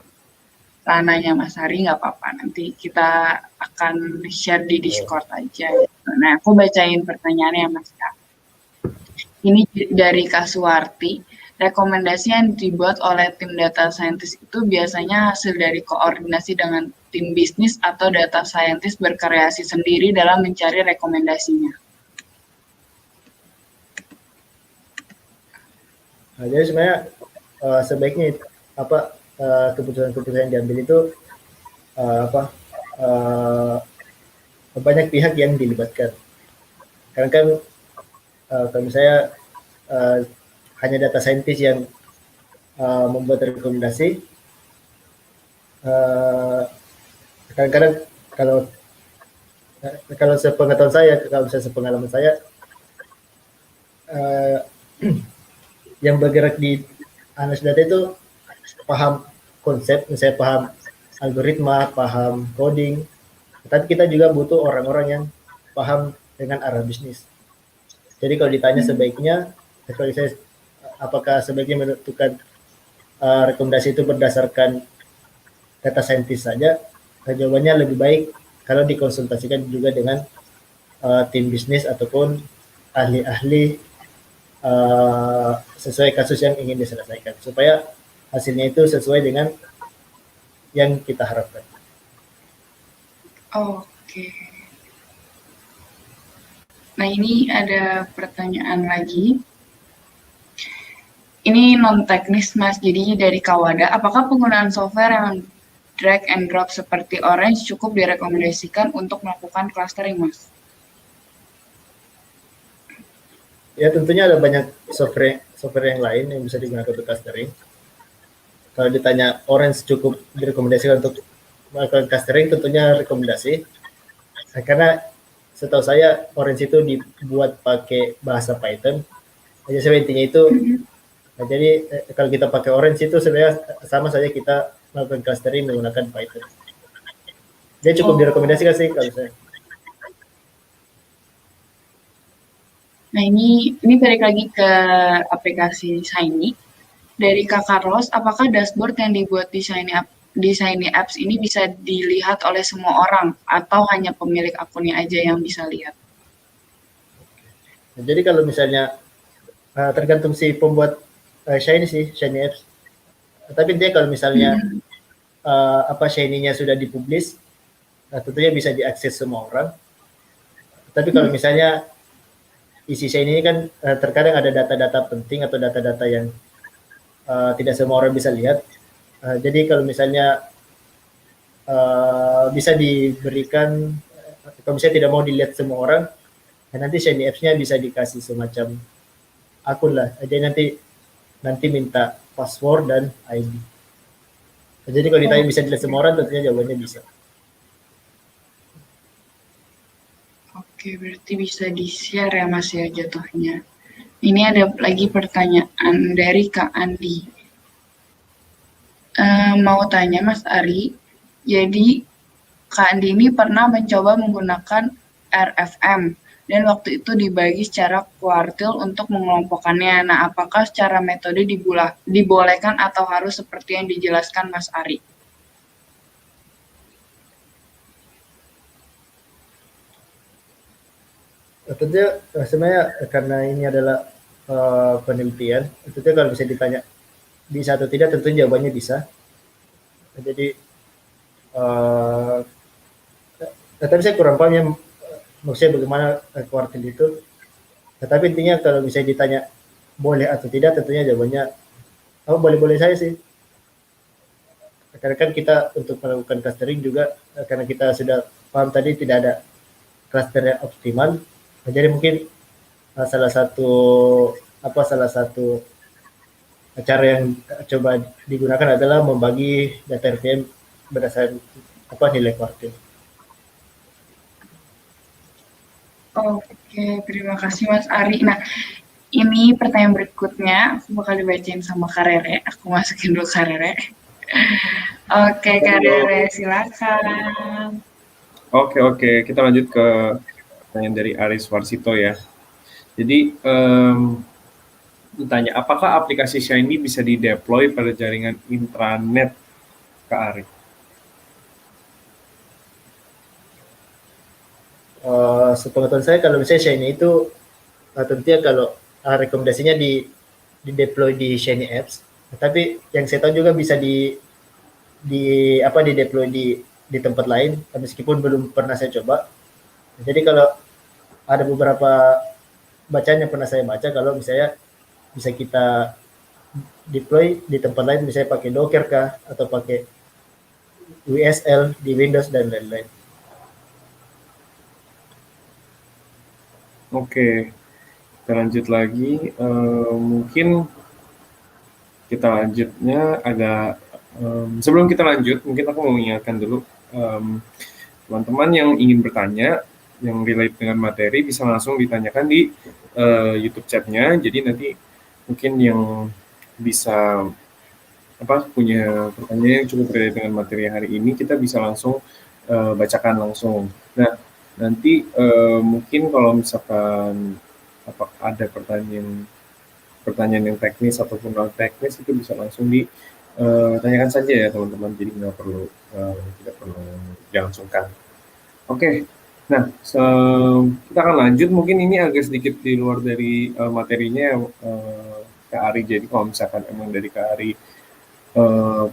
ranahnya Mas Ari, nggak apa-apa. Nanti kita akan share di Discord aja. Nah, aku bacain pertanyaannya Mas Kak. Ini dari Kak Suwarti. Rekomendasi yang dibuat oleh tim data scientist itu biasanya hasil dari koordinasi dengan tim bisnis atau data scientist berkreasi sendiri dalam mencari rekomendasinya. Nah, jadi sebenarnya sebaiknya keputusan-keputusan yang diambil itu banyak pihak yang dilibatkan. Karena kan kalau misalnya hanya data scientist yang membuat rekomendasi, kadang-kadang kalau sepengetahuan saya, kalau misalnya sepengalaman saya, yang bergerak di analisis data itu paham konsep, misalnya paham algoritma, paham coding, tapi kita juga butuh orang-orang yang paham dengan arah bisnis. Jadi kalau ditanya sebaiknya, kalau saya apakah sebaiknya menentukan rekomendasi itu berdasarkan data scientist saja, jawabannya lebih baik kalau dikonsultasikan juga dengan tim bisnis ataupun ahli-ahli sesuai kasus yang ingin diselesaikan, supaya hasilnya itu sesuai dengan yang kita harapkan. Oke. Nah ini ada pertanyaan lagi. Ini non teknis Mas, jadi dari Kawada, apakah penggunaan software yang drag and drop seperti Orange cukup direkomendasikan untuk melakukan clustering Mas? Ya tentunya ada banyak software yang lain yang bisa digunakan untuk clustering. Kalau ditanya Orange cukup direkomendasikan untuk melakukan clustering, tentunya rekomendasi. Nah, karena setahu saya Orange itu dibuat pakai bahasa Python. Jadi sebenarnya intinya itu, nah, jadi kalau kita pakai Orange itu sebenarnya sama saja kita melakukan clustering menggunakan Python. Dia cukup direkomendasikan sih kalau saya. Nah ini balik lagi ke aplikasi Shiny. Dari Kak Carlos, apakah dashboard yang dibuat di Shiny Apps ini bisa dilihat oleh semua orang atau hanya pemilik akunnya aja yang bisa lihat? Nah, jadi kalau misalnya tergantung si pembuat Shiny Apps. Tapi dia kalau misalnya Shiny-nya sudah dipublish, tentunya bisa diakses semua orang. Tapi kalau misalnya isi Shiny ini kan terkadang ada data-data penting atau data-data yang tidak semua orang bisa lihat. Jadi kalau misalnya bisa diberikan, kalau misalnya tidak mau dilihat semua orang, nanti Shiny Apps-nya bisa dikasih semacam akun lah. Jadi nanti minta password dan ID. Jadi kalau ditanya bisa dilihat semua orang, tentunya jawabannya bisa. Oke, berarti bisa di-share ya Mas ya jatuhnya. Ini ada lagi pertanyaan dari Kak Andi. Mau tanya Mas Ari, jadi Kak Andi ini pernah mencoba menggunakan RFM dan waktu itu dibagi secara kuartil untuk mengelompokkannya. Nah, apakah secara metode dibolehkan atau harus seperti yang dijelaskan Mas Ari? Tentunya sebenarnya karena ini adalah penelitian, tentunya kalau bisa ditanya bisa atau tidak, tentunya jawabannya bisa. Jadi tapi saya kurang paham ya maksudnya bagaimana kuartil itu. Tetapi intinya kalau bisa ditanya boleh atau tidak, tentunya jawabannya Oh, boleh-boleh saya sih. Karena kan kita untuk melakukan clustering juga, karena kita sudah paham tadi tidak ada cluster yang optimal. Jadi mungkin salah satu cara yang coba digunakan adalah membagi data RPM berdasarkan nilai kuartil. Oke, terima kasih Mas Ari. Nah, ini pertanyaan berikutnya, aku bakal dibacain sama Kak Rere. Aku masukin dulu Kak Rere. Oke, Kak Rere, silakan. Oke, kita lanjut ke pertanyaan dari Aris Warsito ya. Jadi, ditanya, apakah aplikasi Shiny bisa di-deploy pada jaringan intranet, Kak Ari? Sepengetahuan saya kalau misalnya Shiny itu tentunya kalau rekomendasinya di deploy di Shiny Apps, tapi yang saya tahu juga bisa di deploy di tempat lain, meskipun belum pernah saya coba. Jadi kalau ada beberapa bacaan yang pernah saya baca, kalau misalnya bisa kita deploy di tempat lain, misalnya pakai Docker kah, atau pakai WSL di Windows dan lain-lain. Oke, kita lanjut lagi. Mungkin kita lanjutnya agak sebelum kita lanjut, mungkin aku mau mengingatkan dulu teman-teman yang ingin bertanya, yang relate dengan materi bisa langsung ditanyakan di YouTube chat-nya. Jadi nanti mungkin yang bisa punya pertanyaan yang cukup relate dengan materi hari ini, kita bisa langsung bacakan langsung. Nah, nanti mungkin kalau misalkan ada pertanyaan yang teknis ataupun non teknis, itu bisa langsung ditanyakan saja ya teman-teman. Jadi tidak perlu jangan sungkan. Oke. Nah, kita akan lanjut. Mungkin ini agak sedikit di luar dari materinya Kak Ari. Jadi kalau misalkan emang dari Kak Ari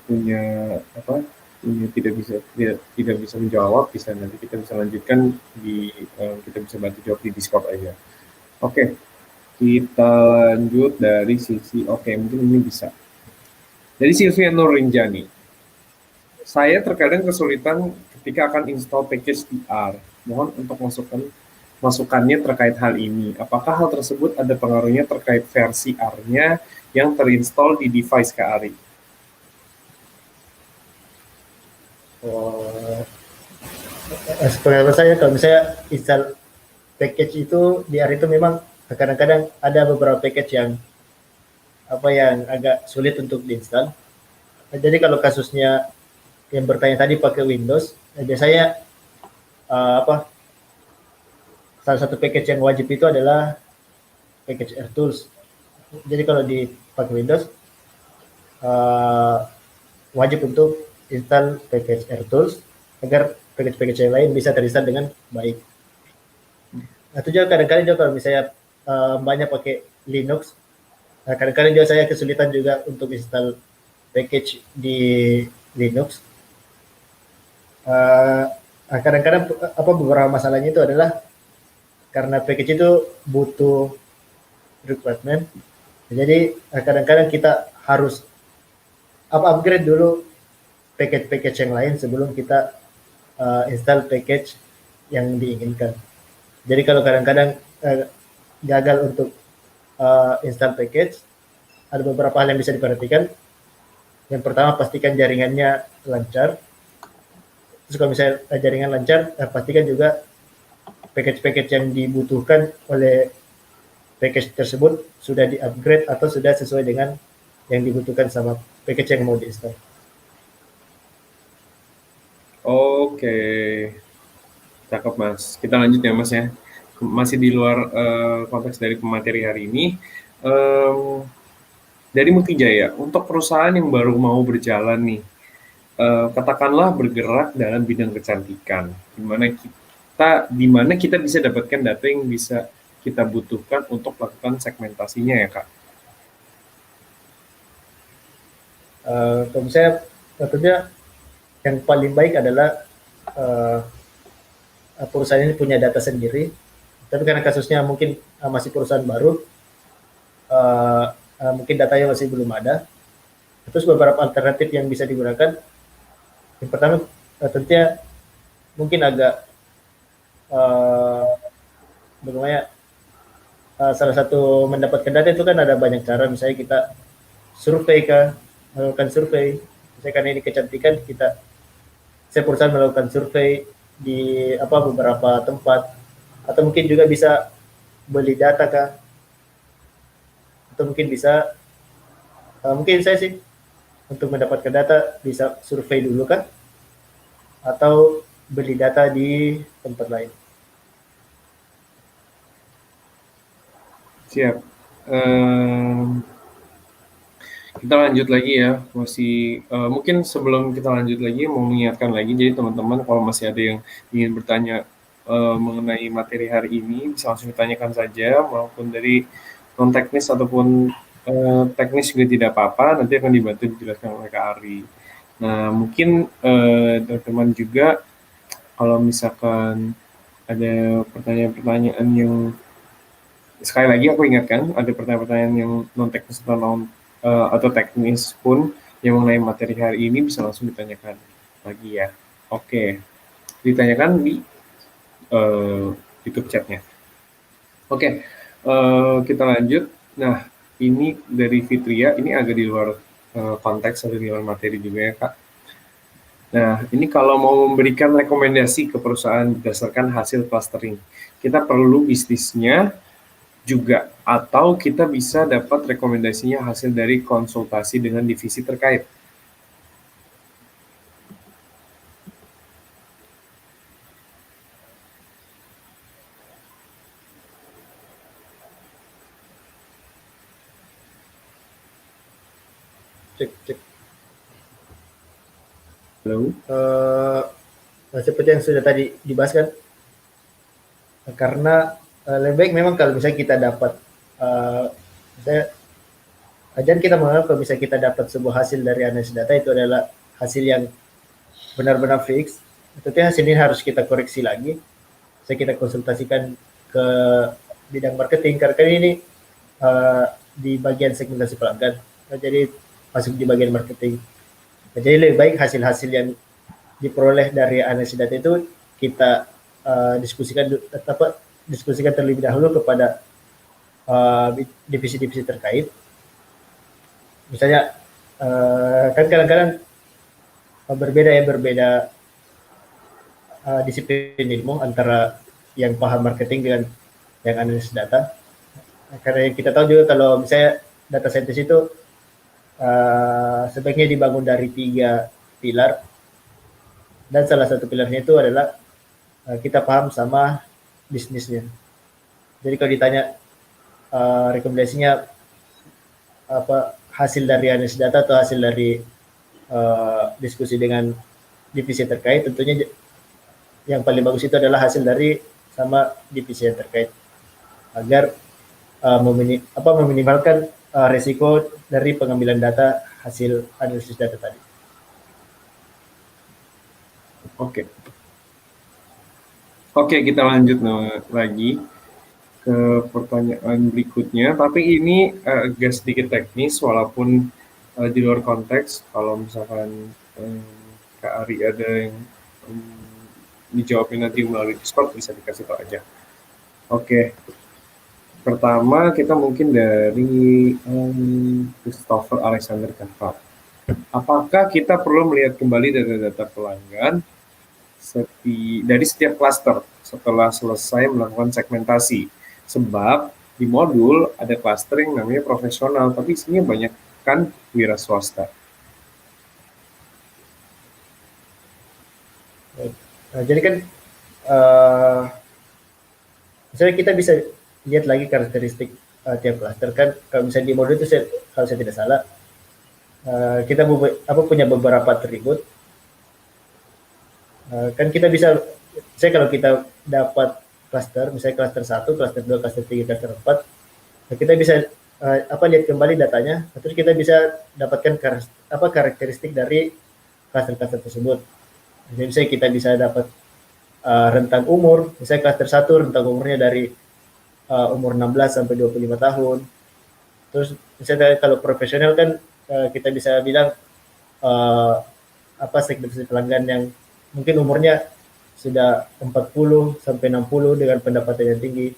punya tidak bisa menjawab, bisa nanti kita bisa lanjutkan kita bisa bantu jawab di Discord aja. Oke, kita lanjut dari sisi mungkin ini bisa dari Sylvia Nurrinjani. Saya terkadang kesulitan ketika akan install package DR. Mohon untuk masukannya terkait hal ini. Apakah hal tersebut ada pengaruhnya terkait versi R-nya yang terinstall di device Kak Ari? Sepengetahuan saya kalau misalnya install package itu di R itu memang kadang-kadang ada beberapa package yang agak sulit untuk diinstal. Jadi kalau kasusnya yang bertanya tadi pakai Windows, biasanya salah satu package yang wajib itu adalah package RTools. Jadi kalau pakai Windows wajib untuk install package RTools agar package-package yang lain bisa terinstall dengan baik. Atau juga kadang-kadang juga kalau misalnya banyak pakai Linux, kadang-kadang juga saya kesulitan juga untuk install package di Linux. Kadang-kadang beberapa masalahnya itu adalah karena package itu butuh requirement. Jadi kadang-kadang kita harus upgrade dulu package-package yang lain sebelum kita install package yang diinginkan. Jadi kalau kadang-kadang gagal untuk install package, ada beberapa hal yang bisa diperhatikan. Yang pertama, pastikan jaringannya lancar. Terus kalau misalnya jaringan lancar, pastikan juga package-package yang dibutuhkan oleh package tersebut sudah di-upgrade atau sudah sesuai dengan yang dibutuhkan sama package yang mau di-install. Oke, cakep Mas. Kita lanjut ya Mas ya. Masih di luar konteks dari pemateri hari ini. Dari Multijaya, untuk perusahaan yang baru mau berjalan nih, katakanlah bergerak dalam bidang kecantikan, di mana kita bisa dapatkan data yang bisa kita butuhkan untuk melakukan segmentasinya ya Kak? Kalau saya tentunya yang paling baik adalah perusahaan ini punya data sendiri, tapi karena kasusnya mungkin masih perusahaan baru, mungkin datanya masih belum ada. Terus beberapa alternatif yang bisa digunakan, yang pertama tentunya mungkin agak bagaimana salah satu mendapatkan data itu kan ada banyak cara, misalnya kita survei kah, melakukan survei, misalnya karena ini kecantikan saya perusahaan melakukan survei di beberapa tempat, atau mungkin juga bisa beli data kah, atau mungkin bisa mungkin saya sih untuk mendapatkan data bisa survei dulu kan, atau beli data di tempat lain. Siap. Kita lanjut lagi ya, masih mungkin sebelum kita lanjut lagi mau mengingatkan lagi, jadi teman-teman kalau masih ada yang ingin bertanya mengenai materi hari ini bisa langsung ditanyakan saja, maupun dari non teknis ataupun teknis juga tidak apa-apa, nanti akan dibantu dijelaskan oleh Kak Ari. Nah mungkin teman-teman juga kalau misalkan ada pertanyaan-pertanyaan yang, sekali lagi aku ingatkan, ada pertanyaan-pertanyaan yang non teknis atau teknis pun yang mengenai materi hari ini bisa langsung ditanyakan lagi ya. Oke, ditanyakan di YouTube chatnya. Oke, kita lanjut. Nah, ini dari Fitria, ini agak di luar konteks atau di luar materi juga ya Kak. Nah, ini kalau mau memberikan rekomendasi ke perusahaan berdasarkan hasil clustering, kita perlu bisnisnya juga, atau kita bisa dapat rekomendasinya hasil dari konsultasi dengan divisi terkait. Cek. Halo? Seperti yang sudah tadi dibahas kan, karena lebih baik memang kalau misalnya kita dapat ajar kita menganggap kalau misalnya kita dapat sebuah hasil dari analisis data itu adalah hasil yang benar-benar fix, tentunya hasil ini harus kita koreksi lagi. Kita konsultasikan ke bidang marketing, karena ini di bagian segmentasi pelanggan, jadi masuk di bagian marketing. Jadi lebih baik hasil-hasil yang diperoleh dari analisis data itu kita diskusikan terlebih dahulu kepada divisi-divisi terkait. Misalnya kan kadang-kadang berbeda disiplin ilmu antara yang paham marketing dengan yang analisis data. Karena kita tahu juga kalau misalnya data scientist itu sebaiknya dibangun dari 3 pilar, dan salah satu pilarnya itu adalah kita paham sama bisnisnya. Jadi kalau ditanya rekomendasinya hasil dari analisis data atau hasil dari diskusi dengan divisi terkait, tentunya yang paling bagus itu adalah hasil dari sama divisi yang terkait, agar meminimalkan resiko dari pengambilan data hasil analisis data tadi. Oke, kita lanjut lagi ke pertanyaan berikutnya, tapi ini agak sedikit teknis walaupun di luar konteks. Kalau misalkan Kak Ari ada yang dijawabin nanti melalui Discord, bisa dikasih tahu aja. Oke. Pertama kita mungkin dari Christopher Alexander Kava. Apakah kita perlu melihat kembali data-data pelanggan dari setiap klaster setelah selesai melakukan segmentasi? Sebab di modul ada klaster yang namanya profesional, tapi isinya banyak kan wira swasta. Jadi kan misalnya kita bisa lihat lagi karakteristik tiap klaster kan. Kalau misalnya di modul itu kalau saya tidak salah kita punya beberapa atribut. Kan kita bisa, kalau kita dapat klaster, misalnya klaster 1, klaster 2, klaster 3, klaster 4, kita bisa lihat kembali datanya, terus kita bisa dapatkan karakteristik dari klaster-klaster tersebut. Jadi misalnya kita bisa dapat rentang umur, misalnya klaster 1 rentang umurnya dari umur 16 sampai 25 tahun. Terus misalnya kalau profesional kan kita bisa bilang segmentasi pelanggan yang mungkin umurnya sudah 40 sampai 60 dengan pendapatan yang tinggi.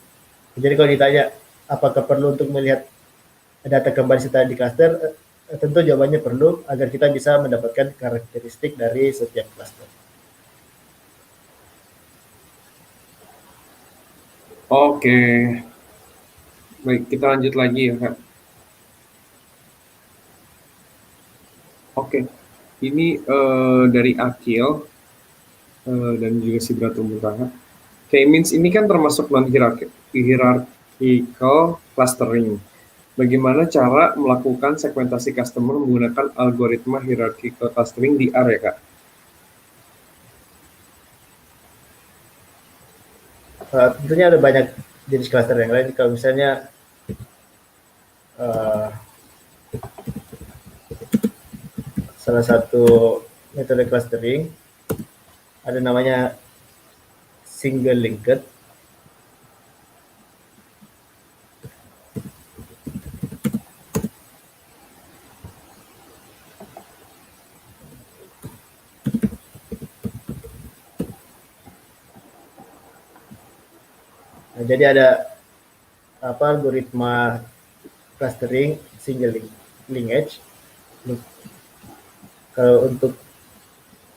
Jadi kalau ditanya apakah perlu untuk melihat data kembali setelah di cluster, tentu jawabannya perlu agar kita bisa mendapatkan karakteristik dari setiap cluster. Oke, baik kita lanjut lagi ya Kak. Oke, ini dari Akil dan juga Sidratul Muntaha. K-means ini kan termasuk non-hierarchical clustering. Bagaimana cara melakukan segmentasi customer menggunakan algoritma hierarchical clustering di R ya Kak? Tentunya ada banyak jenis cluster yang lain. Kalau misalnya salah satu metode clustering ada namanya single linked. Nah, jadi ada algoritma clustering single linkage. Kalau untuk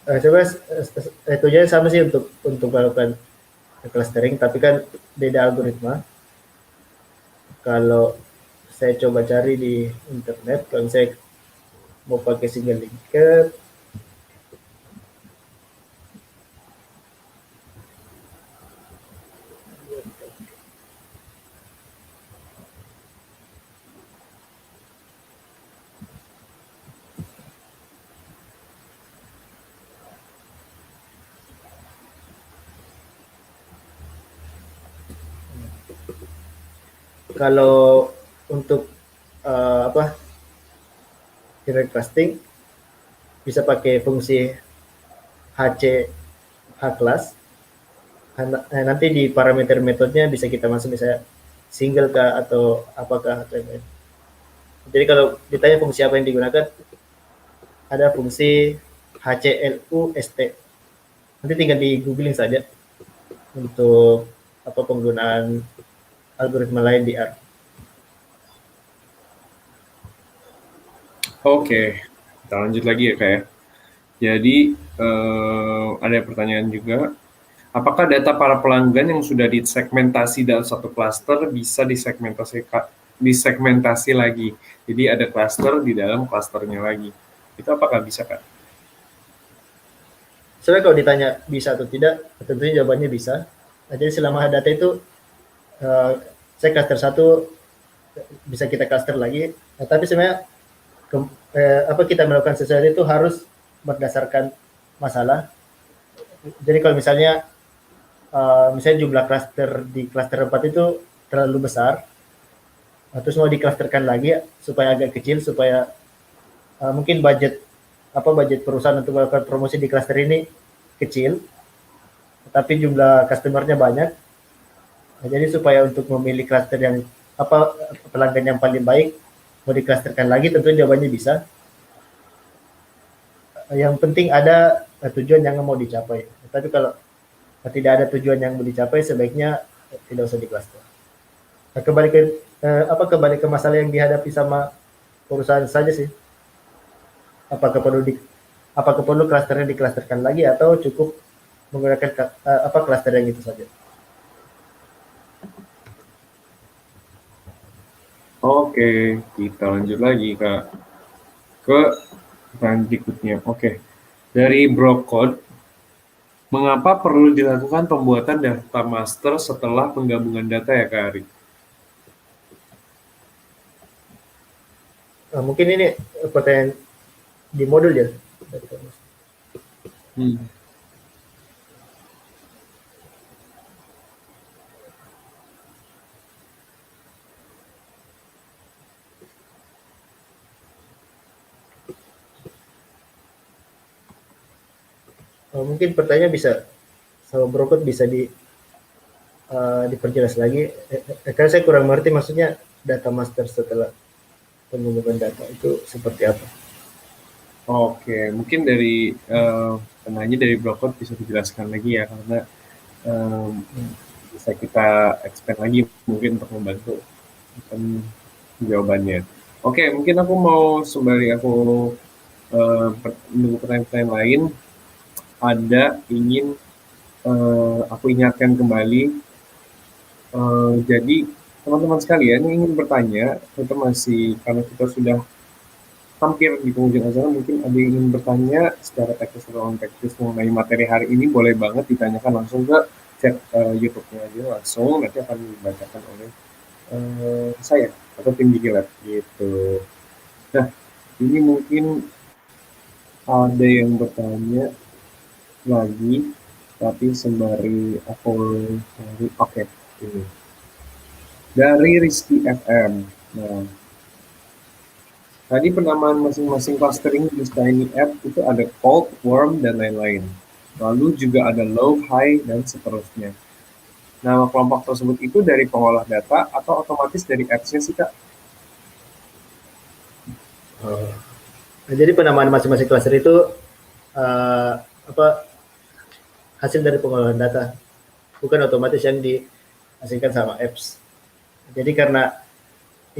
tujuannya sama sih untuk melakukan clustering, tapi kan beda algoritma. Kalau saya coba cari di internet, kalau saya mau pakai single linked, kalau untuk direct clustering bisa pakai fungsi HC H-class. Nanti di parameter metodenya bisa kita masuk misalnya single kah atau apakah atau yang lain. Jadi kalau ditanya fungsi apa yang digunakan, ada fungsi HCLUST. Nanti tinggal di googling saja untuk penggunaan algoritma lain di R. Oke, kita lanjut lagi ya Kak ya. Jadi ada pertanyaan juga, apakah data para pelanggan yang sudah disegmentasi dalam satu klaster bisa disegmentasi lagi? Jadi ada klaster di dalam klasternya lagi. Itu apakah bisa Kak? Sebenarnya kalau ditanya bisa atau tidak, tentunya jawabannya bisa. Nah, jadi selama data itu saya cluster satu bisa kita cluster lagi. Nah, tapi sebenarnya kita melakukan sesuatu itu harus berdasarkan masalah. Jadi kalau misalnya jumlah cluster di cluster 4 itu terlalu besar, terus mau diklusterkan lagi supaya agak kecil, supaya mungkin budget perusahaan untuk melakukan promosi di cluster ini kecil, tapi jumlah customernya banyak. Nah, jadi supaya untuk memilih cluster yang pelanggan yang paling baik mau diklusterkan lagi, tentu jawabannya bisa. Yang penting ada tujuan yang mau dicapai. Tapi kalau tidak ada tujuan yang mau dicapai, sebaiknya tidak usah dikluster. Nah, kembali ke masalah yang dihadapi sama perusahaan saja sih. Apakah perlu klasternya diklusterkan lagi atau cukup menggunakan klaster yang itu saja. Oke, kita lanjut lagi Kak ke pertanyaan berikutnya. Oke, dari Brocode, mengapa perlu dilakukan pembuatan data master setelah penggabungan data ya Kak Ari? Mungkin ini pertanyaan di modul ya. Mungkin pertanyaan bisa sama Brokot bisa diperjelas lagi. Karena saya kurang mengerti maksudnya data master setelah pengumuman data itu seperti apa? Oke, mungkin dari penanya dari Brokot bisa dijelaskan lagi ya, karena bisa kita expand lagi mungkin untuk membantu jawabannya. Oke, mungkin aku mau sembari aku menunggu pertanyaan-pertanyaan lain, ingin aku ingatkan kembali. Jadi teman-teman sekalian yang ingin bertanya, kita masih karena kita sudah hampir di penghujung acara, mungkin ada yang ingin bertanya secara teknis atau non teknis mengenai materi hari ini, boleh banget ditanyakan langsung ke chat YouTube-nya aja langsung, nanti akan dibacakan oleh saya atau tim Digilab gitu. Nah, ini mungkin ada yang bertanya lagi, tapi sembari aku cari, oke, ini dari Rizky FM. Nah, tadi penamaan masing-masing clustering di Shiny App itu ada cold, warm, dan lain-lain. Lalu juga ada low, high, dan seterusnya. Nama kelompok tersebut itu dari pengolah data atau otomatis dari apps-nya sih, Kak? Nah, jadi penamaan masing-masing cluster itu hasil dari pengolahan data, bukan otomatis yang dihasilkan sama apps. Jadi karena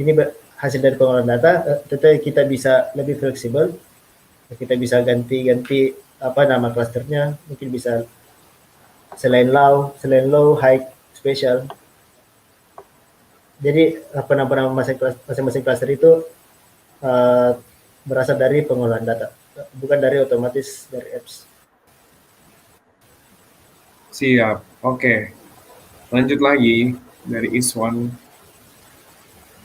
ini hasil dari pengolahan data, tentu kita bisa lebih fleksibel, kita bisa ganti-ganti nama klasternya, mungkin bisa selain low, high, special. Jadi nama masing-masing cluster itu berasal dari pengolahan data, bukan dari otomatis dari apps. Siap, oke. Lanjut lagi dari Iswan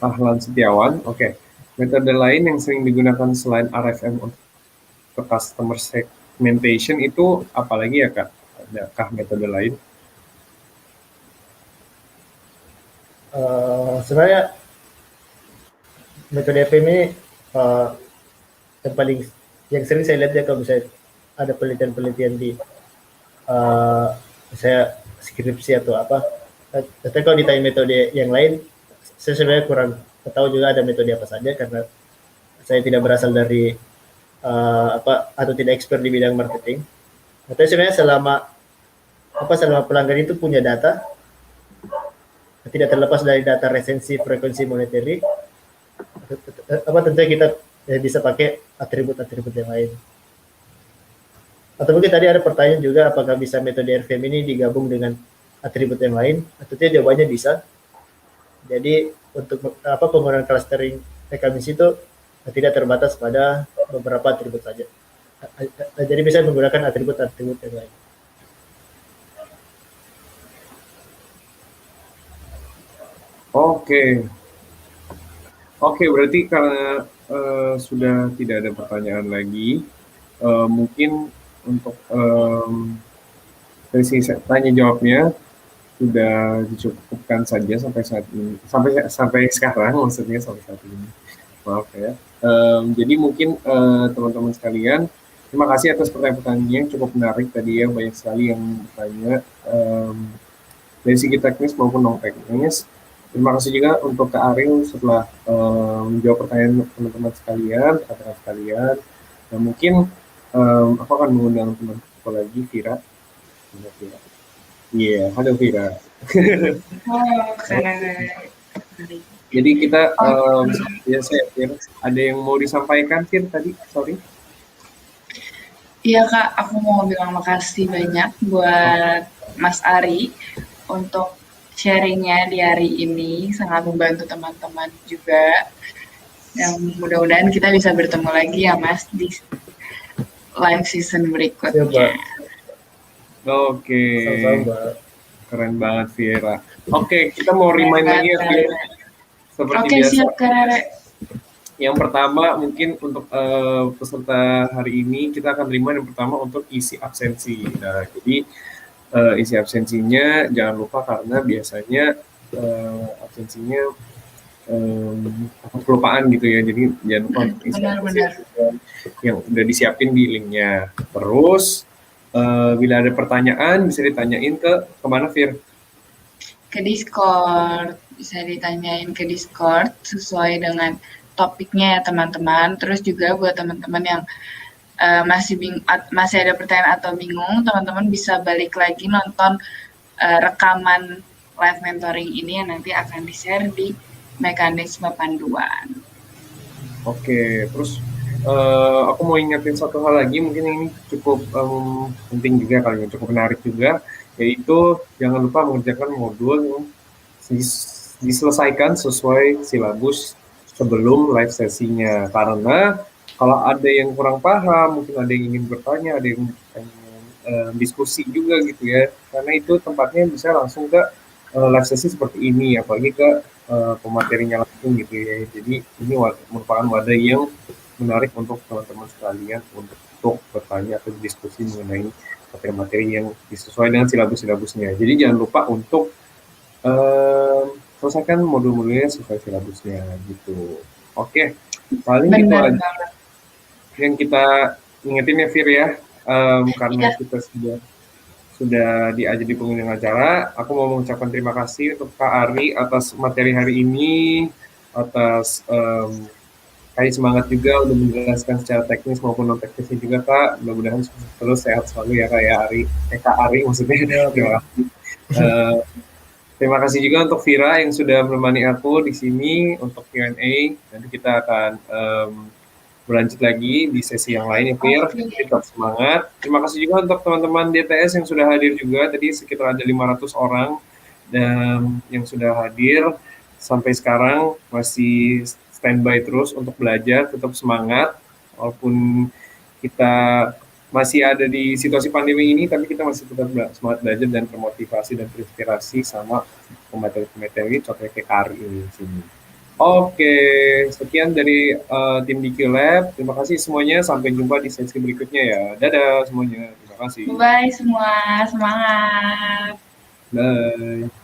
Ahlan Setiawan. Oke. Metode lain yang sering digunakan selain RFM untuk customer segmentation itu apalagi ya, Kak? Adakah metode lain? Sebenarnya metode FM ini yang sering saya lihat ya, kalau misalnya ada penelitian-penelitian di saya skripsi atau apa. Tapi kalau ditanya metode yang lain, saya sebenarnya kurang tahu juga ada metode apa saja, karena saya tidak berasal dari atau tidak expert di bidang marketing. Tapi sebenarnya selama pelanggan itu punya data, tidak terlepas dari data resensi, frekuensi monetary, tentunya kita bisa pakai atribut-atribut yang lain. Atau mungkin tadi ada pertanyaan juga, apakah bisa metode RVM ini digabung dengan atribut yang lain? Tentunya jawabannya bisa. Jadi untuk penggunaan clustering reklamasi itu tidak terbatas pada beberapa atribut saja. Jadi bisa menggunakan atribut-atribut yang lain. Oke, berarti karena sudah tidak ada pertanyaan lagi, mungkin untuk sesi tanya jawabnya sudah dicukupkan saja sampai saat ini, sampai sekarang, maksudnya sampai saat ini. Maaf ya. Jadi mungkin teman-teman sekalian, terima kasih atas pertanyaan-pertanyaannya yang cukup menarik tadi ya, banyak sekali yang bertanya dari segi teknis maupun non teknis. Terima kasih juga untuk Kak Ariel setelah menjawab pertanyaan teman-teman sekalian, rekan-rekan sekalian. Nah, mungkin aku akan mengundang teman-teman lagi, Vira. Iya, halo Vira. Jadi kita, ada yang mau disampaikan, Fir, tadi? Sorry. Iya Kak, aku mau bilang makasih banyak buat Mas Ari untuk sharingnya di hari ini, sangat membantu teman-teman juga. Yang mudah-mudahan kita bisa bertemu lagi ya Mas di live season berikutnya. Oke. Sama-sama. Keren banget Viera. Oke, kita mau remind lagi ya Viera. Seperti biasa. Siap Kak. Yang pertama mungkin untuk peserta hari ini kita akan remind yang pertama untuk isi absensi. Nah, jadi isi absensinya jangan lupa, karena biasanya absensinya kelupaan gitu ya, jadi jangan lupa untuk isi absensi yang udah disiapin di linknya. Terus bila ada pertanyaan bisa ditanyain ke kemana, Fir? Ke Discord, bisa ditanyain ke Discord sesuai dengan topiknya ya teman-teman. Terus juga buat teman-teman yang masih ada pertanyaan atau bingung, teman-teman bisa balik lagi nonton rekaman live mentoring ini yang nanti akan di-share di mekanisme panduan. Oke, terus aku mau ingetin satu hal lagi, mungkin ini cukup penting juga kali ya, cukup menarik juga, yaitu jangan lupa mengerjakan modul yang diselesaikan sesuai silabus sebelum live sesinya. Karena kalau ada yang kurang paham, mungkin ada yang ingin bertanya, ada yang diskusi juga gitu ya. Karena itu tempatnya bisa langsung ke live sesi seperti ini, apalagi ke pematerinya langsung gitu ya. Jadi ini merupakan wadah yang menarik untuk teman-teman sekalian untuk bertanya atau diskusi mengenai materi-materi yang disesuaikan dengan silabus-silabusnya. Jadi jangan lupa untuk selesaikan modul-modulnya sesuai silabusnya gitu. Oke, paling gitu aja yang kita ingetin ya Fir ya, karena kita sudah diajak di penghujung acara. Aku mau mengucapkan terima kasih untuk Kak Ari atas materi hari ini, atas kayak semangat juga udah menjelaskan secara teknis maupun non teknisnya juga Kak. Mudah-mudahan terus sehat selalu ya Kak ya Ari, Kak Ari maksudnya. Terima kasih. Terima kasih juga untuk Vira yang sudah menemani aku di sini untuk Q&A. Nanti kita akan berlanjut lagi di sesi yang lain ya Vir. Tetap semangat. Terima kasih juga untuk teman-teman DTS yang sudah hadir juga. Tadi sekitar ada 500 orang dan yang sudah hadir sampai sekarang masih standby terus untuk belajar. Tetap semangat walaupun kita masih ada di situasi pandemi ini, tapi kita masih tetap semangat belajar dan termotivasi dan terinspirasi sama pemateri-pemateri contohnya kayak Kari ini di sini. Oke, sekian dari tim DQ Lab. Terima kasih semuanya. Sampai jumpa di sesi berikutnya ya. Dadah semuanya. Terima kasih. Bye semua. Semangat. Bye.